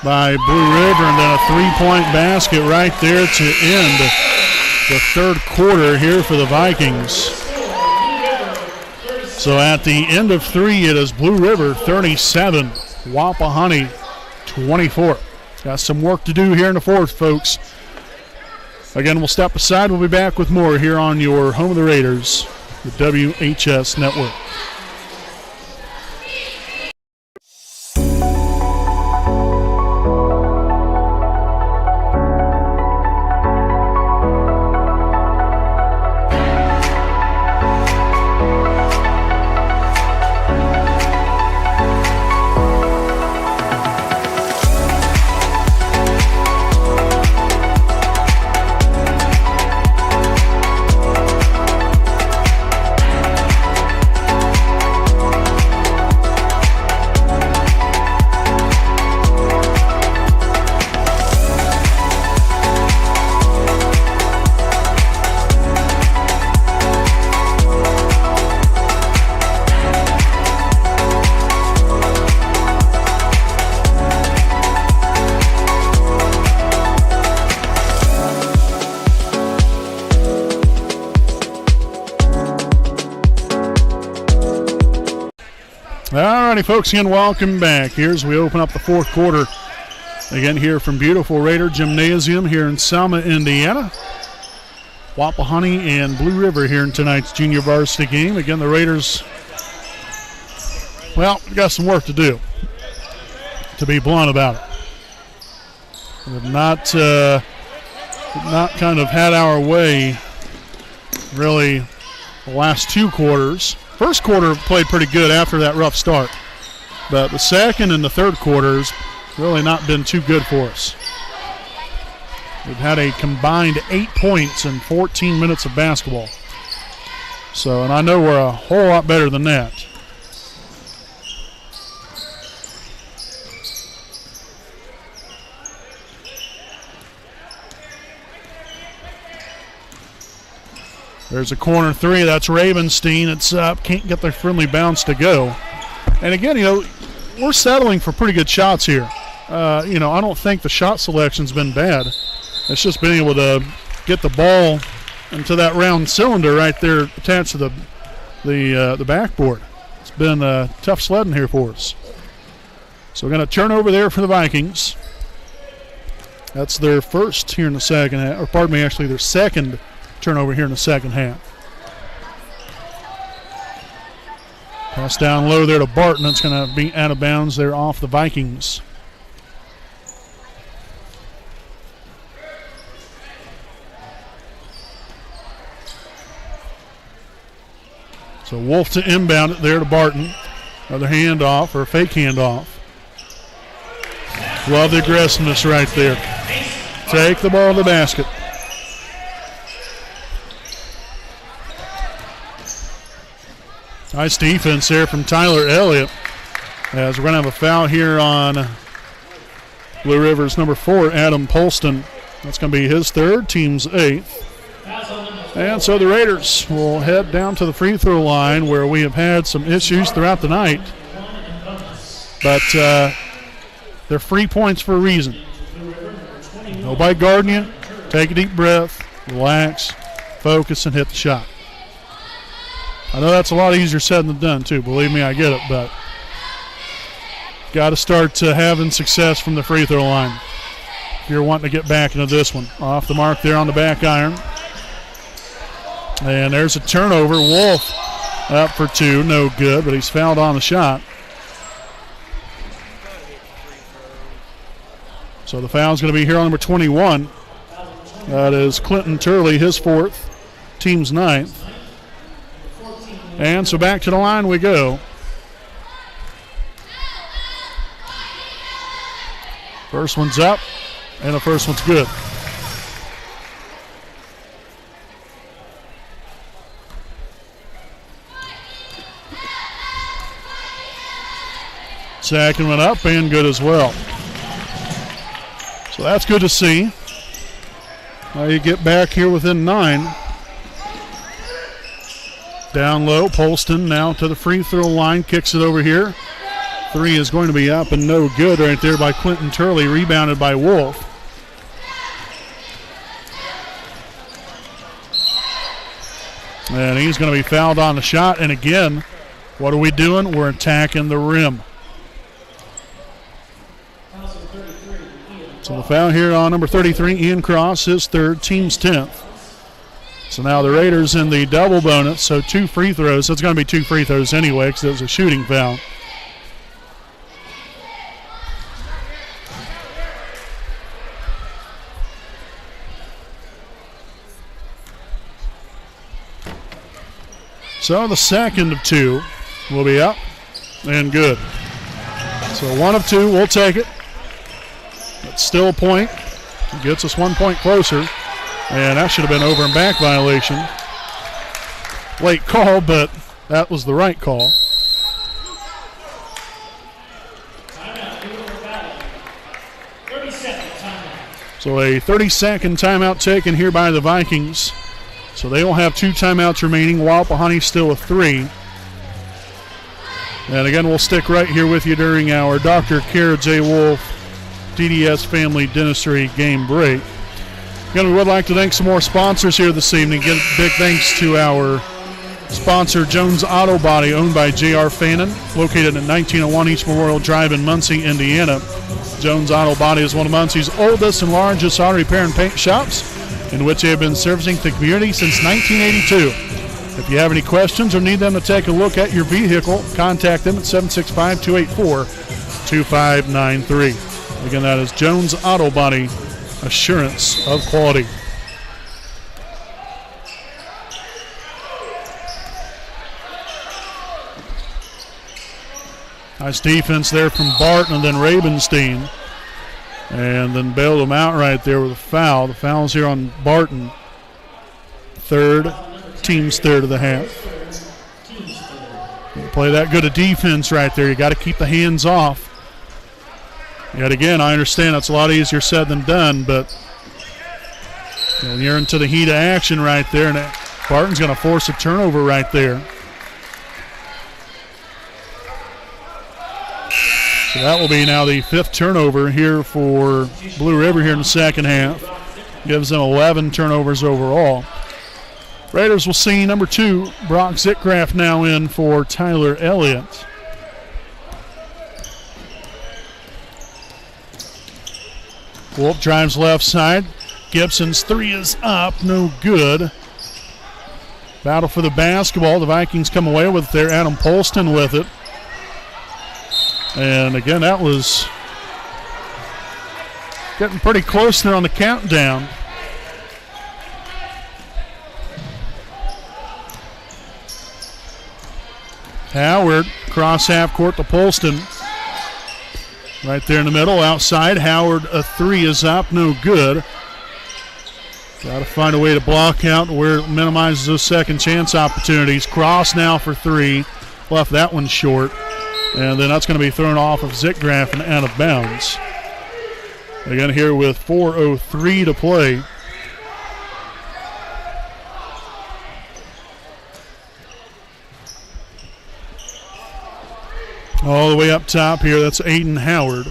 by Blue River, and then a three-point basket right there to end the third quarter here for the Vikings. So at the end of three, it is Blue River 37, Wapahani 24. Got some work to do here in the fourth, folks. Again, we'll step aside. We'll be back with more here on your home of the Raiders, the WHS Network. All righty, folks, again, welcome back. Here's we open up the fourth quarter. Again, here from beautiful Raider Gymnasium here in Selma, Indiana. Wapahani and Blue River here in tonight's junior varsity game. Again, the Raiders, well, got some work to do, to be blunt about it. We've not kind of had our way, really, the last two quarters. First quarter played pretty good after that rough start, but the second and the third quarters really not been too good for us. We've had a combined 8 points in 14 minutes of basketball. So, and I know we're a whole lot better than that. There's a corner three. That's Ravenstein. It's up. Can't get their friendly bounce to go. And again, we're settling for pretty good shots here. I don't think the shot selection's been bad. It's just being able to get the ball into that round cylinder right there attached to the backboard. It's been tough sledding here for us. So we're going to turn over there for the Vikings. That's their first here in the second half, or pardon me, actually their second turnover here in the second half. Pass down low there to Barton. It's going to be out of bounds there off the Vikings. So Wolf to inbound it there to Barton. Another handoff, or a fake handoff. Love the aggressiveness right there. Take the ball to the basket. Nice defense there from Tyler Elliott. As we're going to have a foul here on Blue River's number 4, Adam Polston. That's going to be his third, team's 8th. And so the Raiders will head down to the free throw line where we have had some issues throughout the night. But they're free points for a reason. Nobody guarding you. Take a deep breath, relax, focus, and hit the shot. I know that's a lot easier said than done, too. Believe me, I get it. But got to start having success from the free throw line if you're wanting to get back into this one. Off the mark there on the back iron. And there's a turnover. Wolf up for 2. No good, but he's fouled on the shot. So the foul's going to be here on number 21. That is Clinton Turley, his 4th, team's 9th. And so back to the line we go. First one's up, and the first one's good. Second one up and good as well. So that's good to see. Now you get back here within 9. Down low, Polston now to the free throw line, kicks it over here. 3 is going to be up and no good right there by Clinton Turley, rebounded by Wolf. And he's going to be fouled on the shot. And again, what are we doing? We're attacking the rim. So the foul here on number 33, Ian Cross, his 3rd, team's 10th. So now the Raiders in the double bonus, so 2 free throws. So it's going to be 2 free throws anyway because it was a shooting foul. So the second of 2 will be up and good. So 1 of 2, we'll take it. It's still a point. It gets us 1 point closer. And that should have been over and back violation. Late call, but that was the right call. So a 30-second timeout taken here by the Vikings. So they will have 2 timeouts remaining. Wapahani still with 3. And again, we'll stick right here with you during our Dr. Kara J. Wolf DDS Family Dentistry game break. Again, we would like to thank some more sponsors here this evening. Give big thanks to our Sponsor Jones Auto Body, owned by J.R. Fannin, located at 1901 East Memorial Drive in Muncie, Indiana. Jones Auto Body is one of Muncie's oldest and largest auto repair and paint shops, in which they have been servicing the community since 1982. If you have any questions or need them to take a look at your vehicle, contact them at 765-284-2593. Again, that is Jones Auto Body, assurance of quality. Nice defense there from Barton and then Ravenstein. And then bailed him out right there with a foul. The foul's here on Barton. Team's third of the half. You play that good a defense right there. You got to keep the hands off. Yet again, I understand that's a lot easier said than done, but when you're into the heat of action right there, and Barton's going to force a turnover right there. So that will be now the 5th turnover here for Blue River here in the second half. Gives them 11 turnovers overall. Raiders will see number 2, Brock Zitgraff, now in for Tyler Elliott. Wolf drives left side. Gibson's 3 is up, no good. Battle for the basketball. The Vikings come away with it there. Adam Polston with it. And again, that was getting pretty close there on the countdown. Howard, cross half court to Polston. Right there in the middle, outside. Howard, a 3 is up, no good. Got to find a way to block out where it minimizes those second chance opportunities. Cross now for 3. Left that one short. And then that's going to be thrown off of Zitgraff and out of bounds. Again, here with 4:03 to play. All the way up top here, that's Aiden Howard.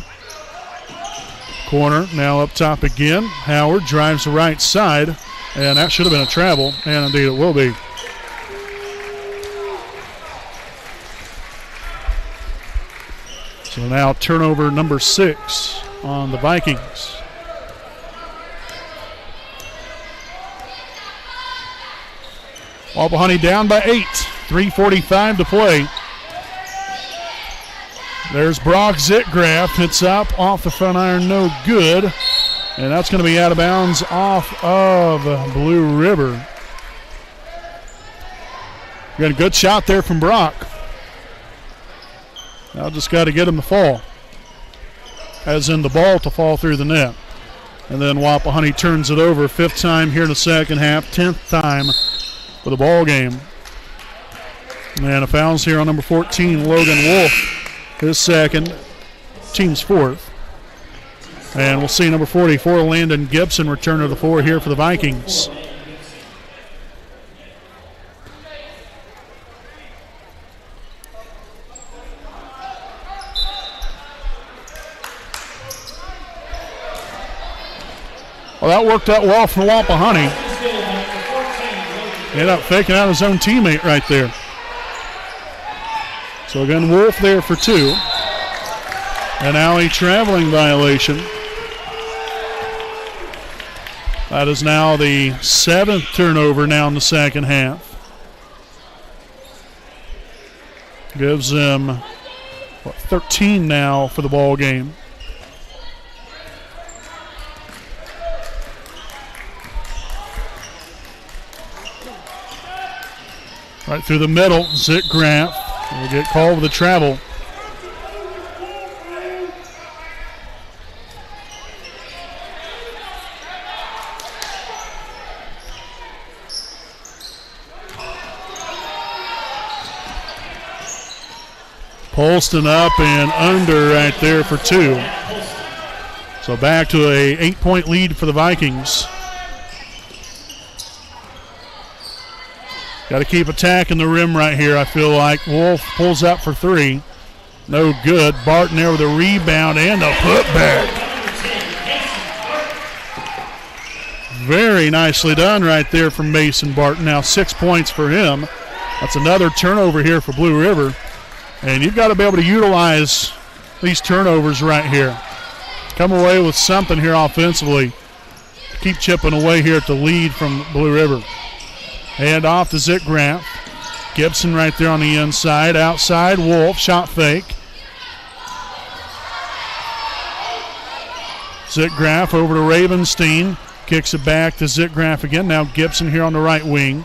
Corner now up top again. Howard drives the right side, and that should have been a travel, and indeed it will be. So now turnover number 6 on the Vikings. Wapahani down by 8. 3:45 to play. There's Brock Zitgraff. It's up off the front iron, no good. And that's going to be out of bounds off of Blue River. Got a good shot there from Brock. Now just got to get him to fall. As in the ball to fall through the net. And then Wapahani turns it over. 5th time here in the second half. 10th time for the ball game. And a foul's here on number 14, Logan Wolf. His second, team's 4th. And we'll see number 44, Landon Gibson, return to the floor here for the Vikings. Well, that worked out well for Wapahani. Ended up faking out his own teammate right there. So again, Wolf there for 2. And now a traveling violation. That is now the 7th turnover now in the second half. Gives them 13 now for the ball game. Right through the middle, Zitgraff will get called with a travel. Polston up and under right there for 2. So back to a 8-point lead for the Vikings. Got to keep attacking the rim right here, I feel like. Wolf pulls out for 3. No good. Barton there with a rebound and a putback. Very nicely done right there from Mason Barton. Now 6 points for him. That's another turnover here for Blue River. And you've got to be able to utilize these turnovers right here. Come away with something here offensively. Keep chipping away here at the lead from Blue River. Hand off to Zickgraf. Gibson right there on the inside. Outside, Wolf, shot fake. Zickgraf over to Ravenstein. Kicks it back to Zickgraf again. Now Gibson here on the right wing.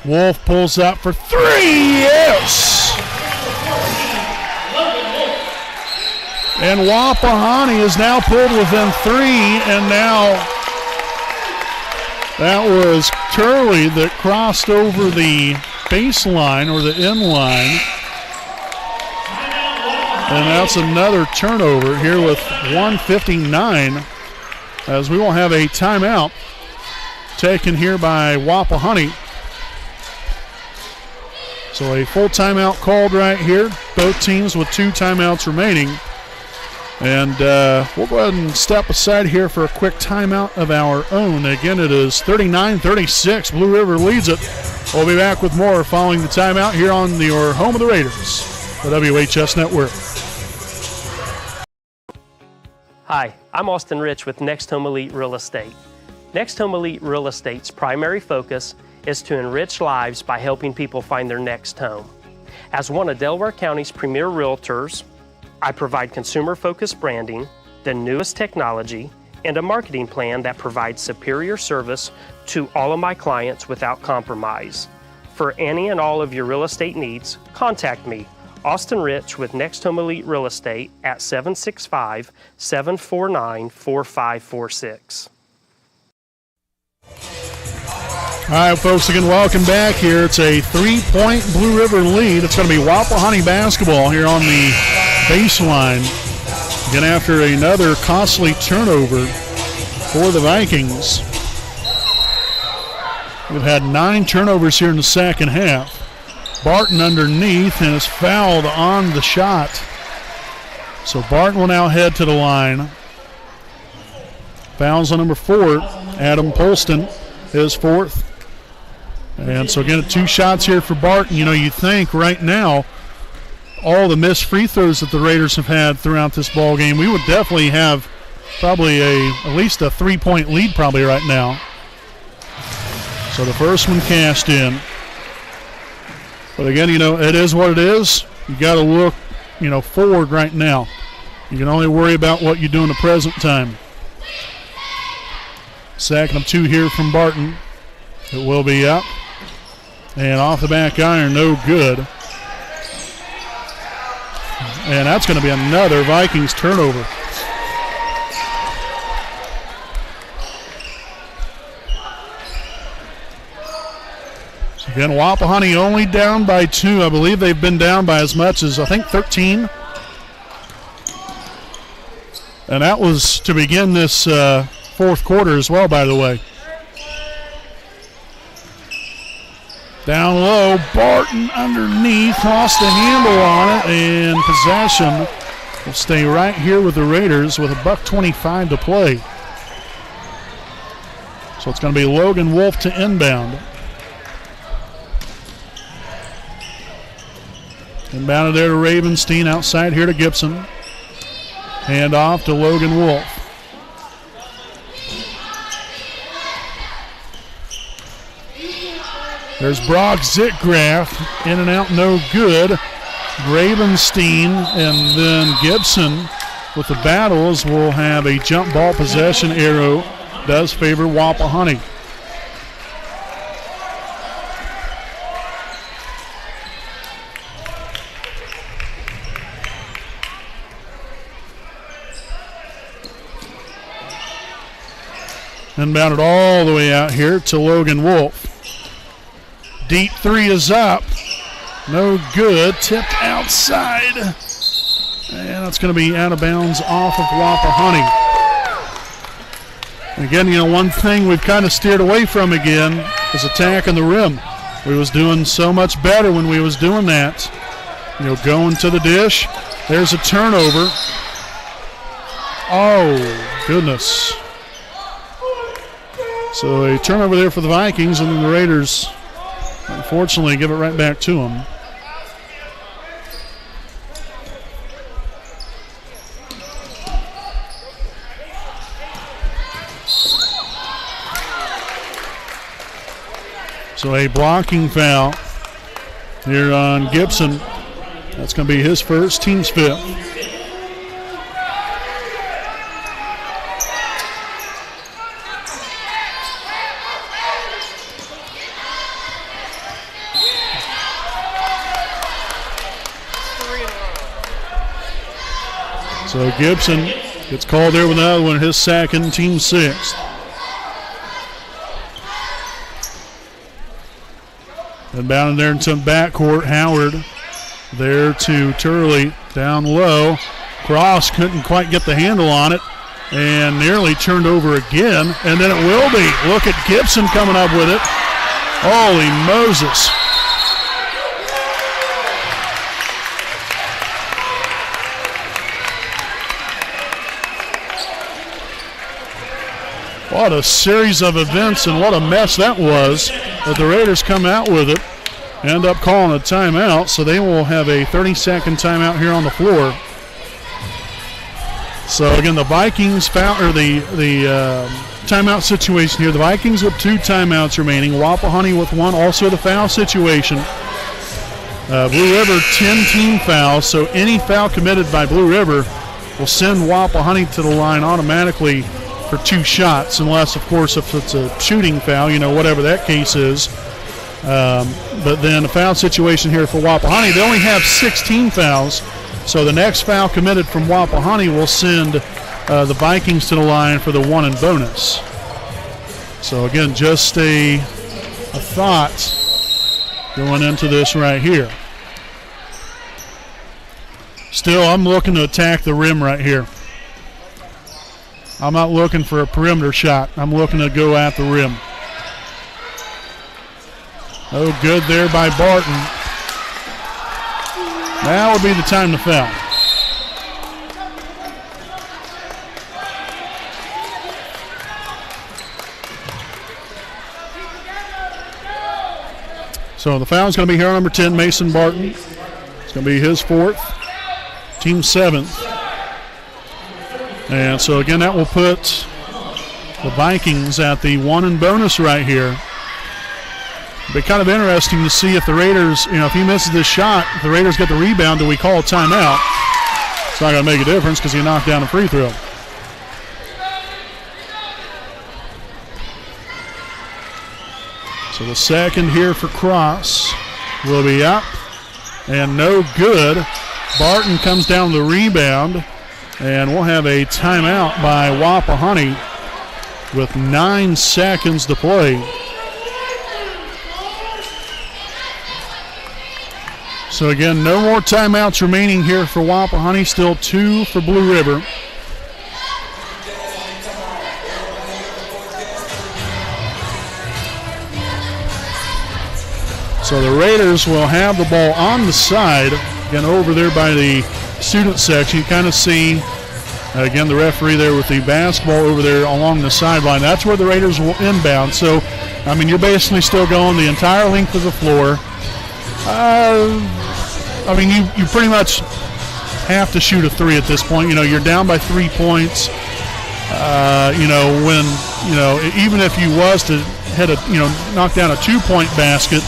Wolf pulls up for three. Yes! And Wapahani is now pulled within three, and now that was Turley that crossed over the baseline or the end line. And that's another turnover here with 1:59, as we will have a timeout taken here by Wapahani. So a full timeout called right here. Both teams with 2 timeouts remaining. And we'll go ahead and step aside here for a quick timeout of our own. Again, it is 39-36. Blue River leads it. We'll be back with more following the timeout here on your home of the Raiders, the WHS Network. Hi, I'm Austin Rich with Next Home Elite Real Estate. Next Home Elite Real Estate's primary focus is to enrich lives by helping people find their next home. As one of Delaware County's premier realtors, I provide consumer-focused branding, the newest technology, and a marketing plan that provides superior service to all of my clients without compromise. For any and all of your real estate needs, contact me, Austin Rich with Next Home Elite Real Estate at 765-749-4546. All right, folks, again, welcome back here. It's a 3-point Blue River lead. It's going to be Wapahani basketball here on the baseline. Again, after another costly turnover for the Vikings. We've had 9 turnovers here in the second half. Barton underneath and is fouled on the shot. So Barton will now head to the line. Fouls on number 4, Adam Polston, his 4th. And so again, 2 shots here for Barton. You know, you think right now, all the missed free throws that the Raiders have had throughout this ball game, we would definitely have probably at least a 3-point lead probably right now. So the first one cashed in. But again, you know, it is what it is. You got to look, you know, forward right now. You can only worry about what you do in the present time. Second of 2 here from Barton. It will be up. And off the back iron, no good. And that's going to be another Vikings turnover. So again, Wapahani only down by 2. I believe they've been down by as much as, I think, 13. And that was to begin this fourth quarter as well, by the way. Down low, Barton underneath, lost the handle on it, and possession will stay right here with the Raiders with $1:25 to play. So it's going to be Logan Wolf to inbound. Inbounded there to Ravenstein, outside here to Gibson. Hand off to Logan Wolf. There's Brock Zickgraf, in and out, no good. Ravenstein and then Gibson with the battles will have a jump ball possession arrow. Does favor Wapahani. Inbounded all the way out here to Logan Wolf. Deep 3 is up. No good. Tipped outside. And that's going to be out of bounds off of Wapahani. Again, you know, one thing we've kind of steered away from again is attacking the rim. We was doing so much better when we was doing that. You know, going to the dish. There's a turnover. Oh, goodness. So a turnover there for the Vikings, and then the Raiders, unfortunately, give it right back to them. So a blocking foul here on Gibson. That's going to be his first, team's fifth. So Gibson gets called there with another one, his second, team sixth. And bound in there into backcourt, Howard there to Turley down low. Cross couldn't quite get the handle on it and nearly turned over again, and then it will be. Look at Gibson coming up with it. Holy Moses. What a series of events and what a mess that was. But the Raiders come out with it, end up calling a timeout, so they will have a 30-second timeout here on the floor. So again, the Vikings foul, or the timeout situation here. The Vikings with 2 timeouts remaining. Wapahani with 1. Also the foul situation. Blue River 10 team fouls, so any foul committed by Blue River will send Wapahani to the line automatically for 2 shots, unless, of course, if it's a shooting foul, whatever that case is. But then the foul situation here for Wapahani, they only have 16 fouls, so the next foul committed from Wapahani will send the Vikings to the line for the 1 and bonus. So again, just a thought going into this right here. Still, I'm looking to attack the rim right here. I'm not looking for a perimeter shot. I'm looking to go at the rim. Oh, good there by Barton. Now would be the time to foul. So the foul is going to be here on number 10, Mason Barton. It's going to be his 4th, team 7th. And so again, that will put the Vikings at the 1 and bonus right here. It'll be kind of interesting to see if the Raiders, if he misses this shot, if the Raiders get the rebound, do we call a timeout? It's not going to make a difference because he knocked down a free throw. So the second here for Cross will be up and no good. Barton comes down the rebound. And we'll have a timeout by Wapahani with 9 seconds to play. So again, no more timeouts remaining here for Wapahani. Still 2 for Blue River. So the Raiders will have the ball on the side. Again, over there by the student section, you kind of see, again, the referee there with the basketball over there along the sideline. That's where the Raiders will inbound. So, you're basically still going the entire length of the floor. You pretty much have to shoot a 3 at this point. You're down by 3 points. Even if you was to hit knock down a 2-point basket,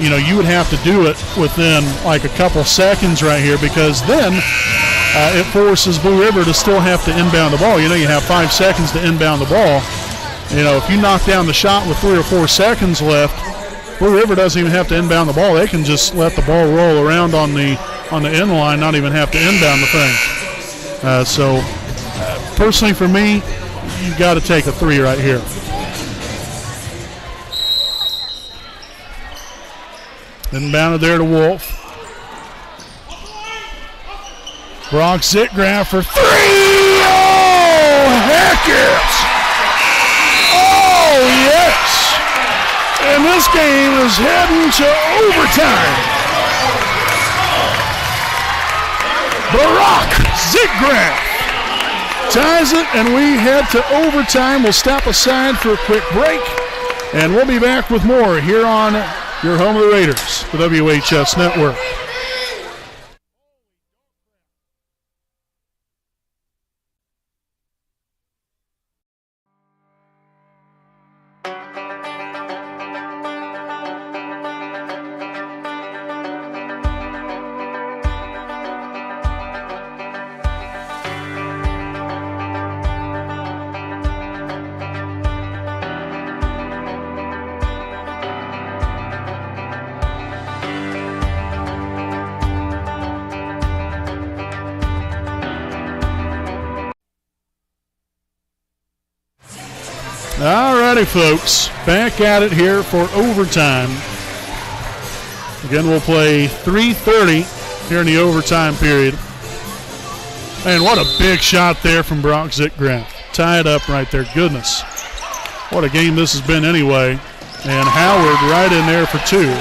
you would have to do it within like a couple seconds right here, because then it forces Blue River to still have to inbound the ball. You have 5 seconds to inbound the ball. If you knock down the shot with 3 or 4 seconds left, Blue River doesn't even have to inbound the ball. They can just let the ball roll around on the end line, not even have to inbound the thing. So personally for me, you've got to take a 3 right here. Inbounded there to Wolf. Brock Zitgraf for 3. Oh, heck yes! Oh, yes! And this game is heading to overtime. Brock Zitgraf ties it, and we head to overtime. We'll step aside for a quick break, and we'll be back with more here on your home of the Raiders, the WHS Network. Alrighty, folks, back at it here for overtime. Again, we'll play 3:30 here in the overtime period. And what a big shot there from Brock Zickgraf. Tie it up right there. Goodness. What a game this has been anyway. And Howard right in there for two.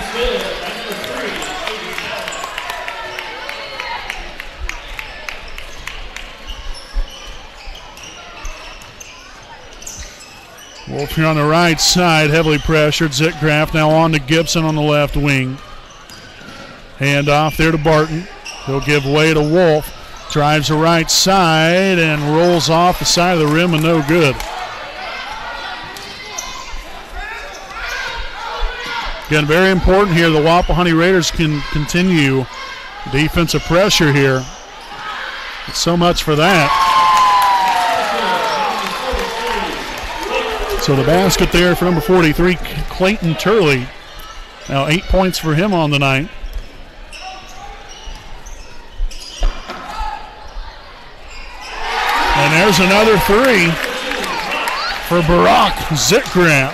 Wolf here on the right side, heavily pressured. Zickgraf now on to Gibson on the left wing. Hand off there to Barton. He'll give way to Wolf. Drives the right side and rolls off the side of the rim and no good. Again, very important here. The Wapahani Raiders can continue defensive pressure here. So much for that. So the basket there for number 43, Clayton Turley. Now 8 points for him on the night. And there's another three for Brock Zickgraf.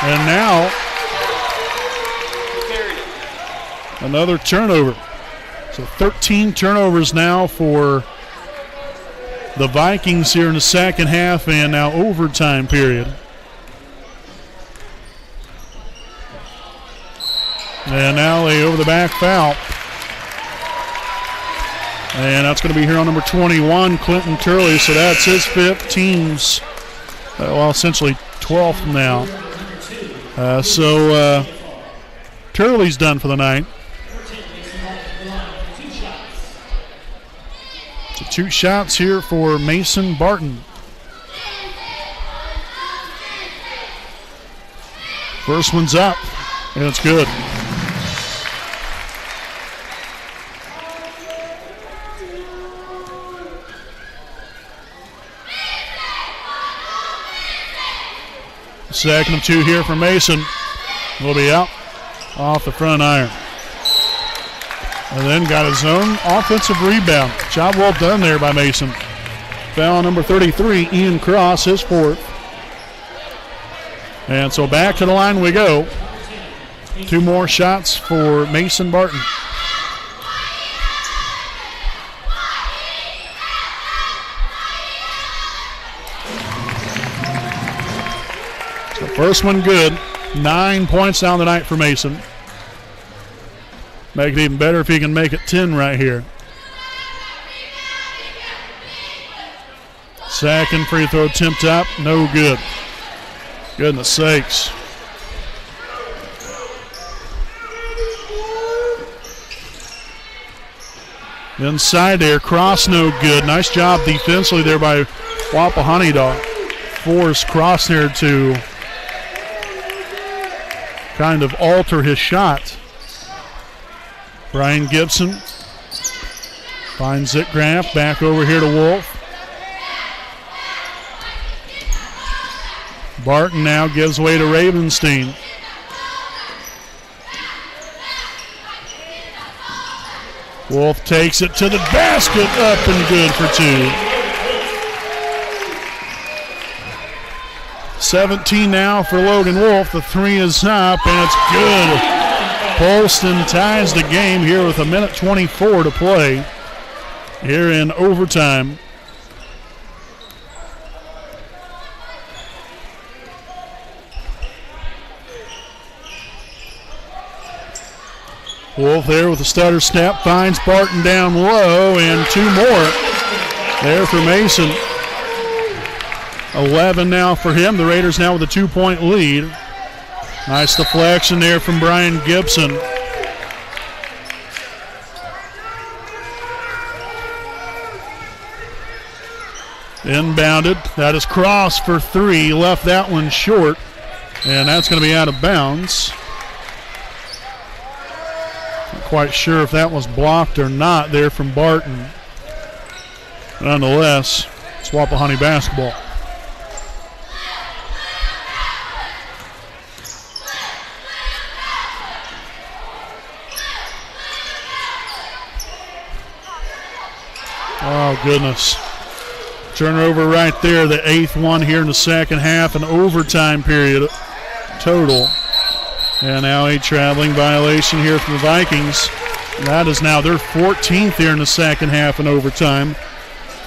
And now another turnover. So 13 turnovers now for the Vikings here in the second half and now overtime period. And now a over the back foul. And that's going to be here on number 21, Clinton Turley. So that's his fifth, team's, well, essentially 12th now. So Turley's done for the night. So 2 shots here for Mason Barton. First one's up, and it's good. Second of 2 here for Mason. Will be out off the front iron. And then got his own offensive rebound. Job well done there by Mason. Foul number 33, Ian Cross, his fourth. And so back to the line we go. 2 more shots for Mason Barton. So first one good. 9 points down the night for Mason. Make it even better if he can make it 10 right here. Second free throw attempt up, no good. Goodness sakes. Inside there, Cross no good. Nice job defensively there by Wapahani to force Cross there to kind of alter his shot. Brian Gibson finds Zickgraf, back over here to Wolf. Barton now gives way to Ravenstein. Wolf takes it to the basket, up and good for 2. 17 now for Logan Wolf. The 3 is up, and it's good. Polston ties the game here with 1:24 to play here in overtime. Wolf there with a stutter step, finds Barton down low, and 2 more there for Mason. 11 now for him. The Raiders now with a 2-point lead. Nice deflection there from Brian Gibson. Inbounded. That is Cross for 3. Left that one short, and that's going to be out of bounds. Not quite sure if that was blocked or not there from Barton. Nonetheless, it's Wapahani basketball. Oh, goodness. Turnover right there, the 8th one here in the second half, an overtime period total. And now a traveling violation here from the Vikings. That is now their 14th here in the second half in overtime.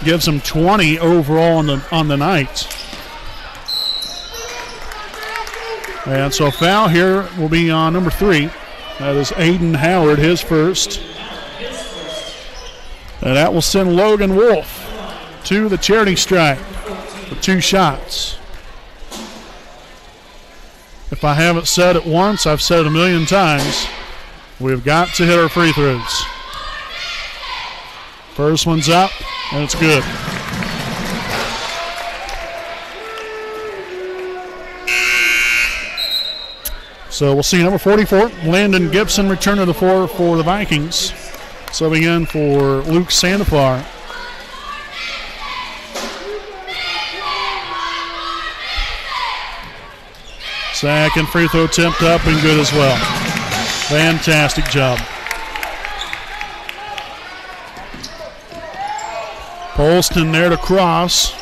Gives them 20 overall on the night. And so a foul here will be on number 3. That is Aiden Howard, his first. And that will send Logan Wolf to the charity stripe for 2 shots. If I haven't said it once, I've said it a million times. We've got to hit our free throws. First one's up, and it's good. So we'll see number 44, Landon Gibson, return to the floor for the Vikings. Subbing in for Luke Sandefar. Second free throw attempt up and good as well. Fantastic job. Polston there to Cross.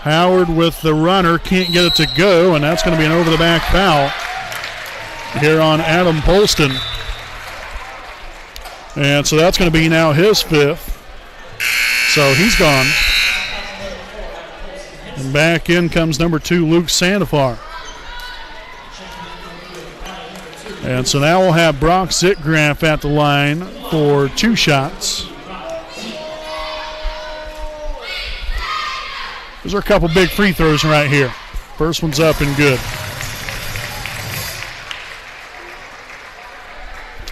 Howard with the runner, can't get it to go, and that's going to be an over-the-back foul here on Adam Polston. And so that's going to be now his 5th. So he's gone. And back in comes number 2, Luke Sandefar. And so now we'll have Brock Zitgraf at the line for 2 shots. Those are a couple big free throws right here. First one's up and good.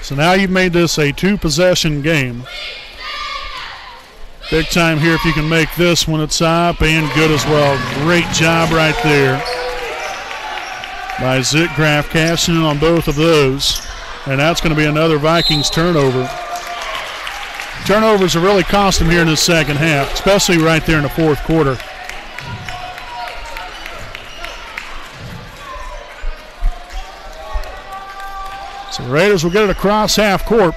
So now you've made this a 2-possession game. Big time here if you can make this when it's up and good as well. Great job right there by Zitgraf, cashing in on both of those. And that's going to be another Vikings turnover. Turnovers have really cost them here in the second half, especially right there in the fourth quarter. So the Raiders will get it across half court.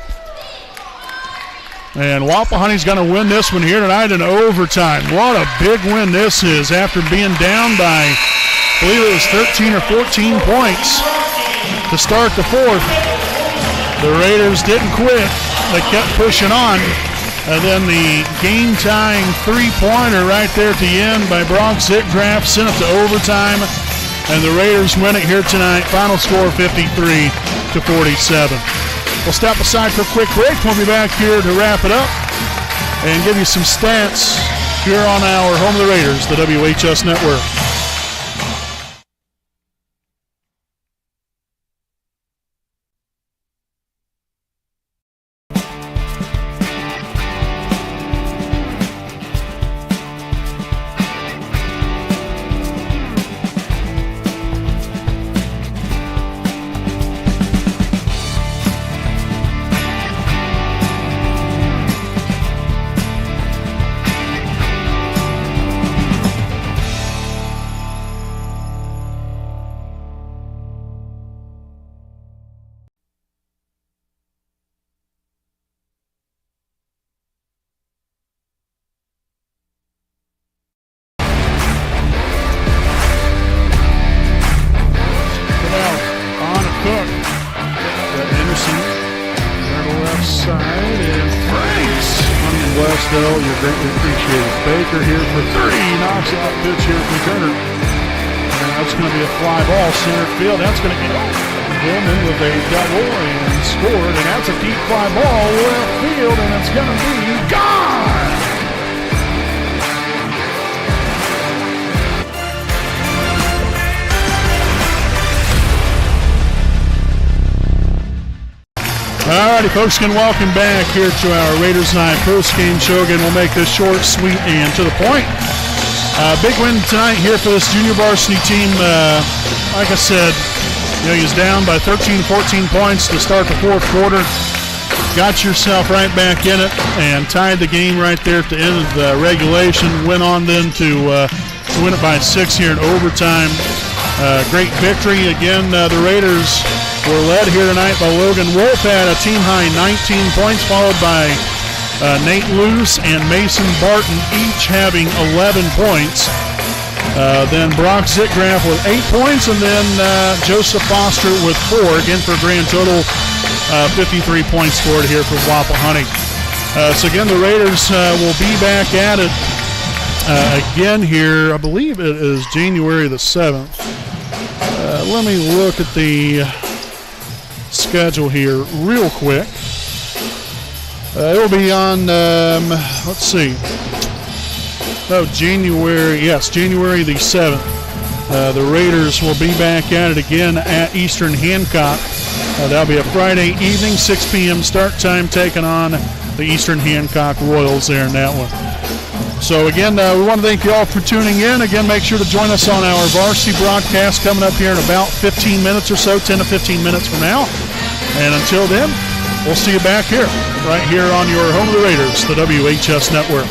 And Wapahani's going to win this one here tonight in overtime. What a big win this is after being down by, I believe it was 13 or 14 points to start the fourth. The Raiders didn't quit. They kept pushing on. And then the game-tying three-pointer right there at the end by Brock Zitgraf sent it to overtime. And the Raiders win it here tonight. Final score 53-47. We'll step aside for a quick break. We'll be back here to wrap it up and give you some stats here on our Home of the Raiders, the WHS Network. You're greatly appreciated. Baker here for 3, knocks out pitch here from Turner. And that's going to be a fly ball, center field. That's going to get over. Billman with a double and scored, and that's a deep fly ball left field, and it's going to be gone! Alrighty, folks, can welcome back here to our Raiders Night post-game show. Again, we'll make this short, sweet, and to the point. Big win tonight here for this junior varsity team. Like I said, he's down by 13, 14 points to start the fourth quarter. Got yourself right back in it and tied the game right there at the end of the regulation. Went on then to win it by 6 here in overtime. Great victory. Again, the Raiders were led here tonight by Logan Wolf at a team-high 19 points, followed by Nate Luce and Mason Barton, each having 11 points. Then Brock Zitgraff with 8 points, and then Joseph Foster with 4, again for a grand total 53 points scored here for Wapahani. So again, the Raiders will be back at it again here. I believe it is January the 7th. Let me look at the schedule here real quick. It will be on, let's see. January the 7th. The Raiders will be back at it again at Eastern Hancock. That'll be a Friday evening, 6 p.m. start time, taking on the Eastern Hancock Royals there in that one. So again, we want to thank you all for tuning in. Again, make sure to join us on our varsity broadcast coming up here in about 15 minutes or so, 10 to 15 minutes from now. And until then, we'll see you back here, right here on your home of the Raiders, the WHS Network.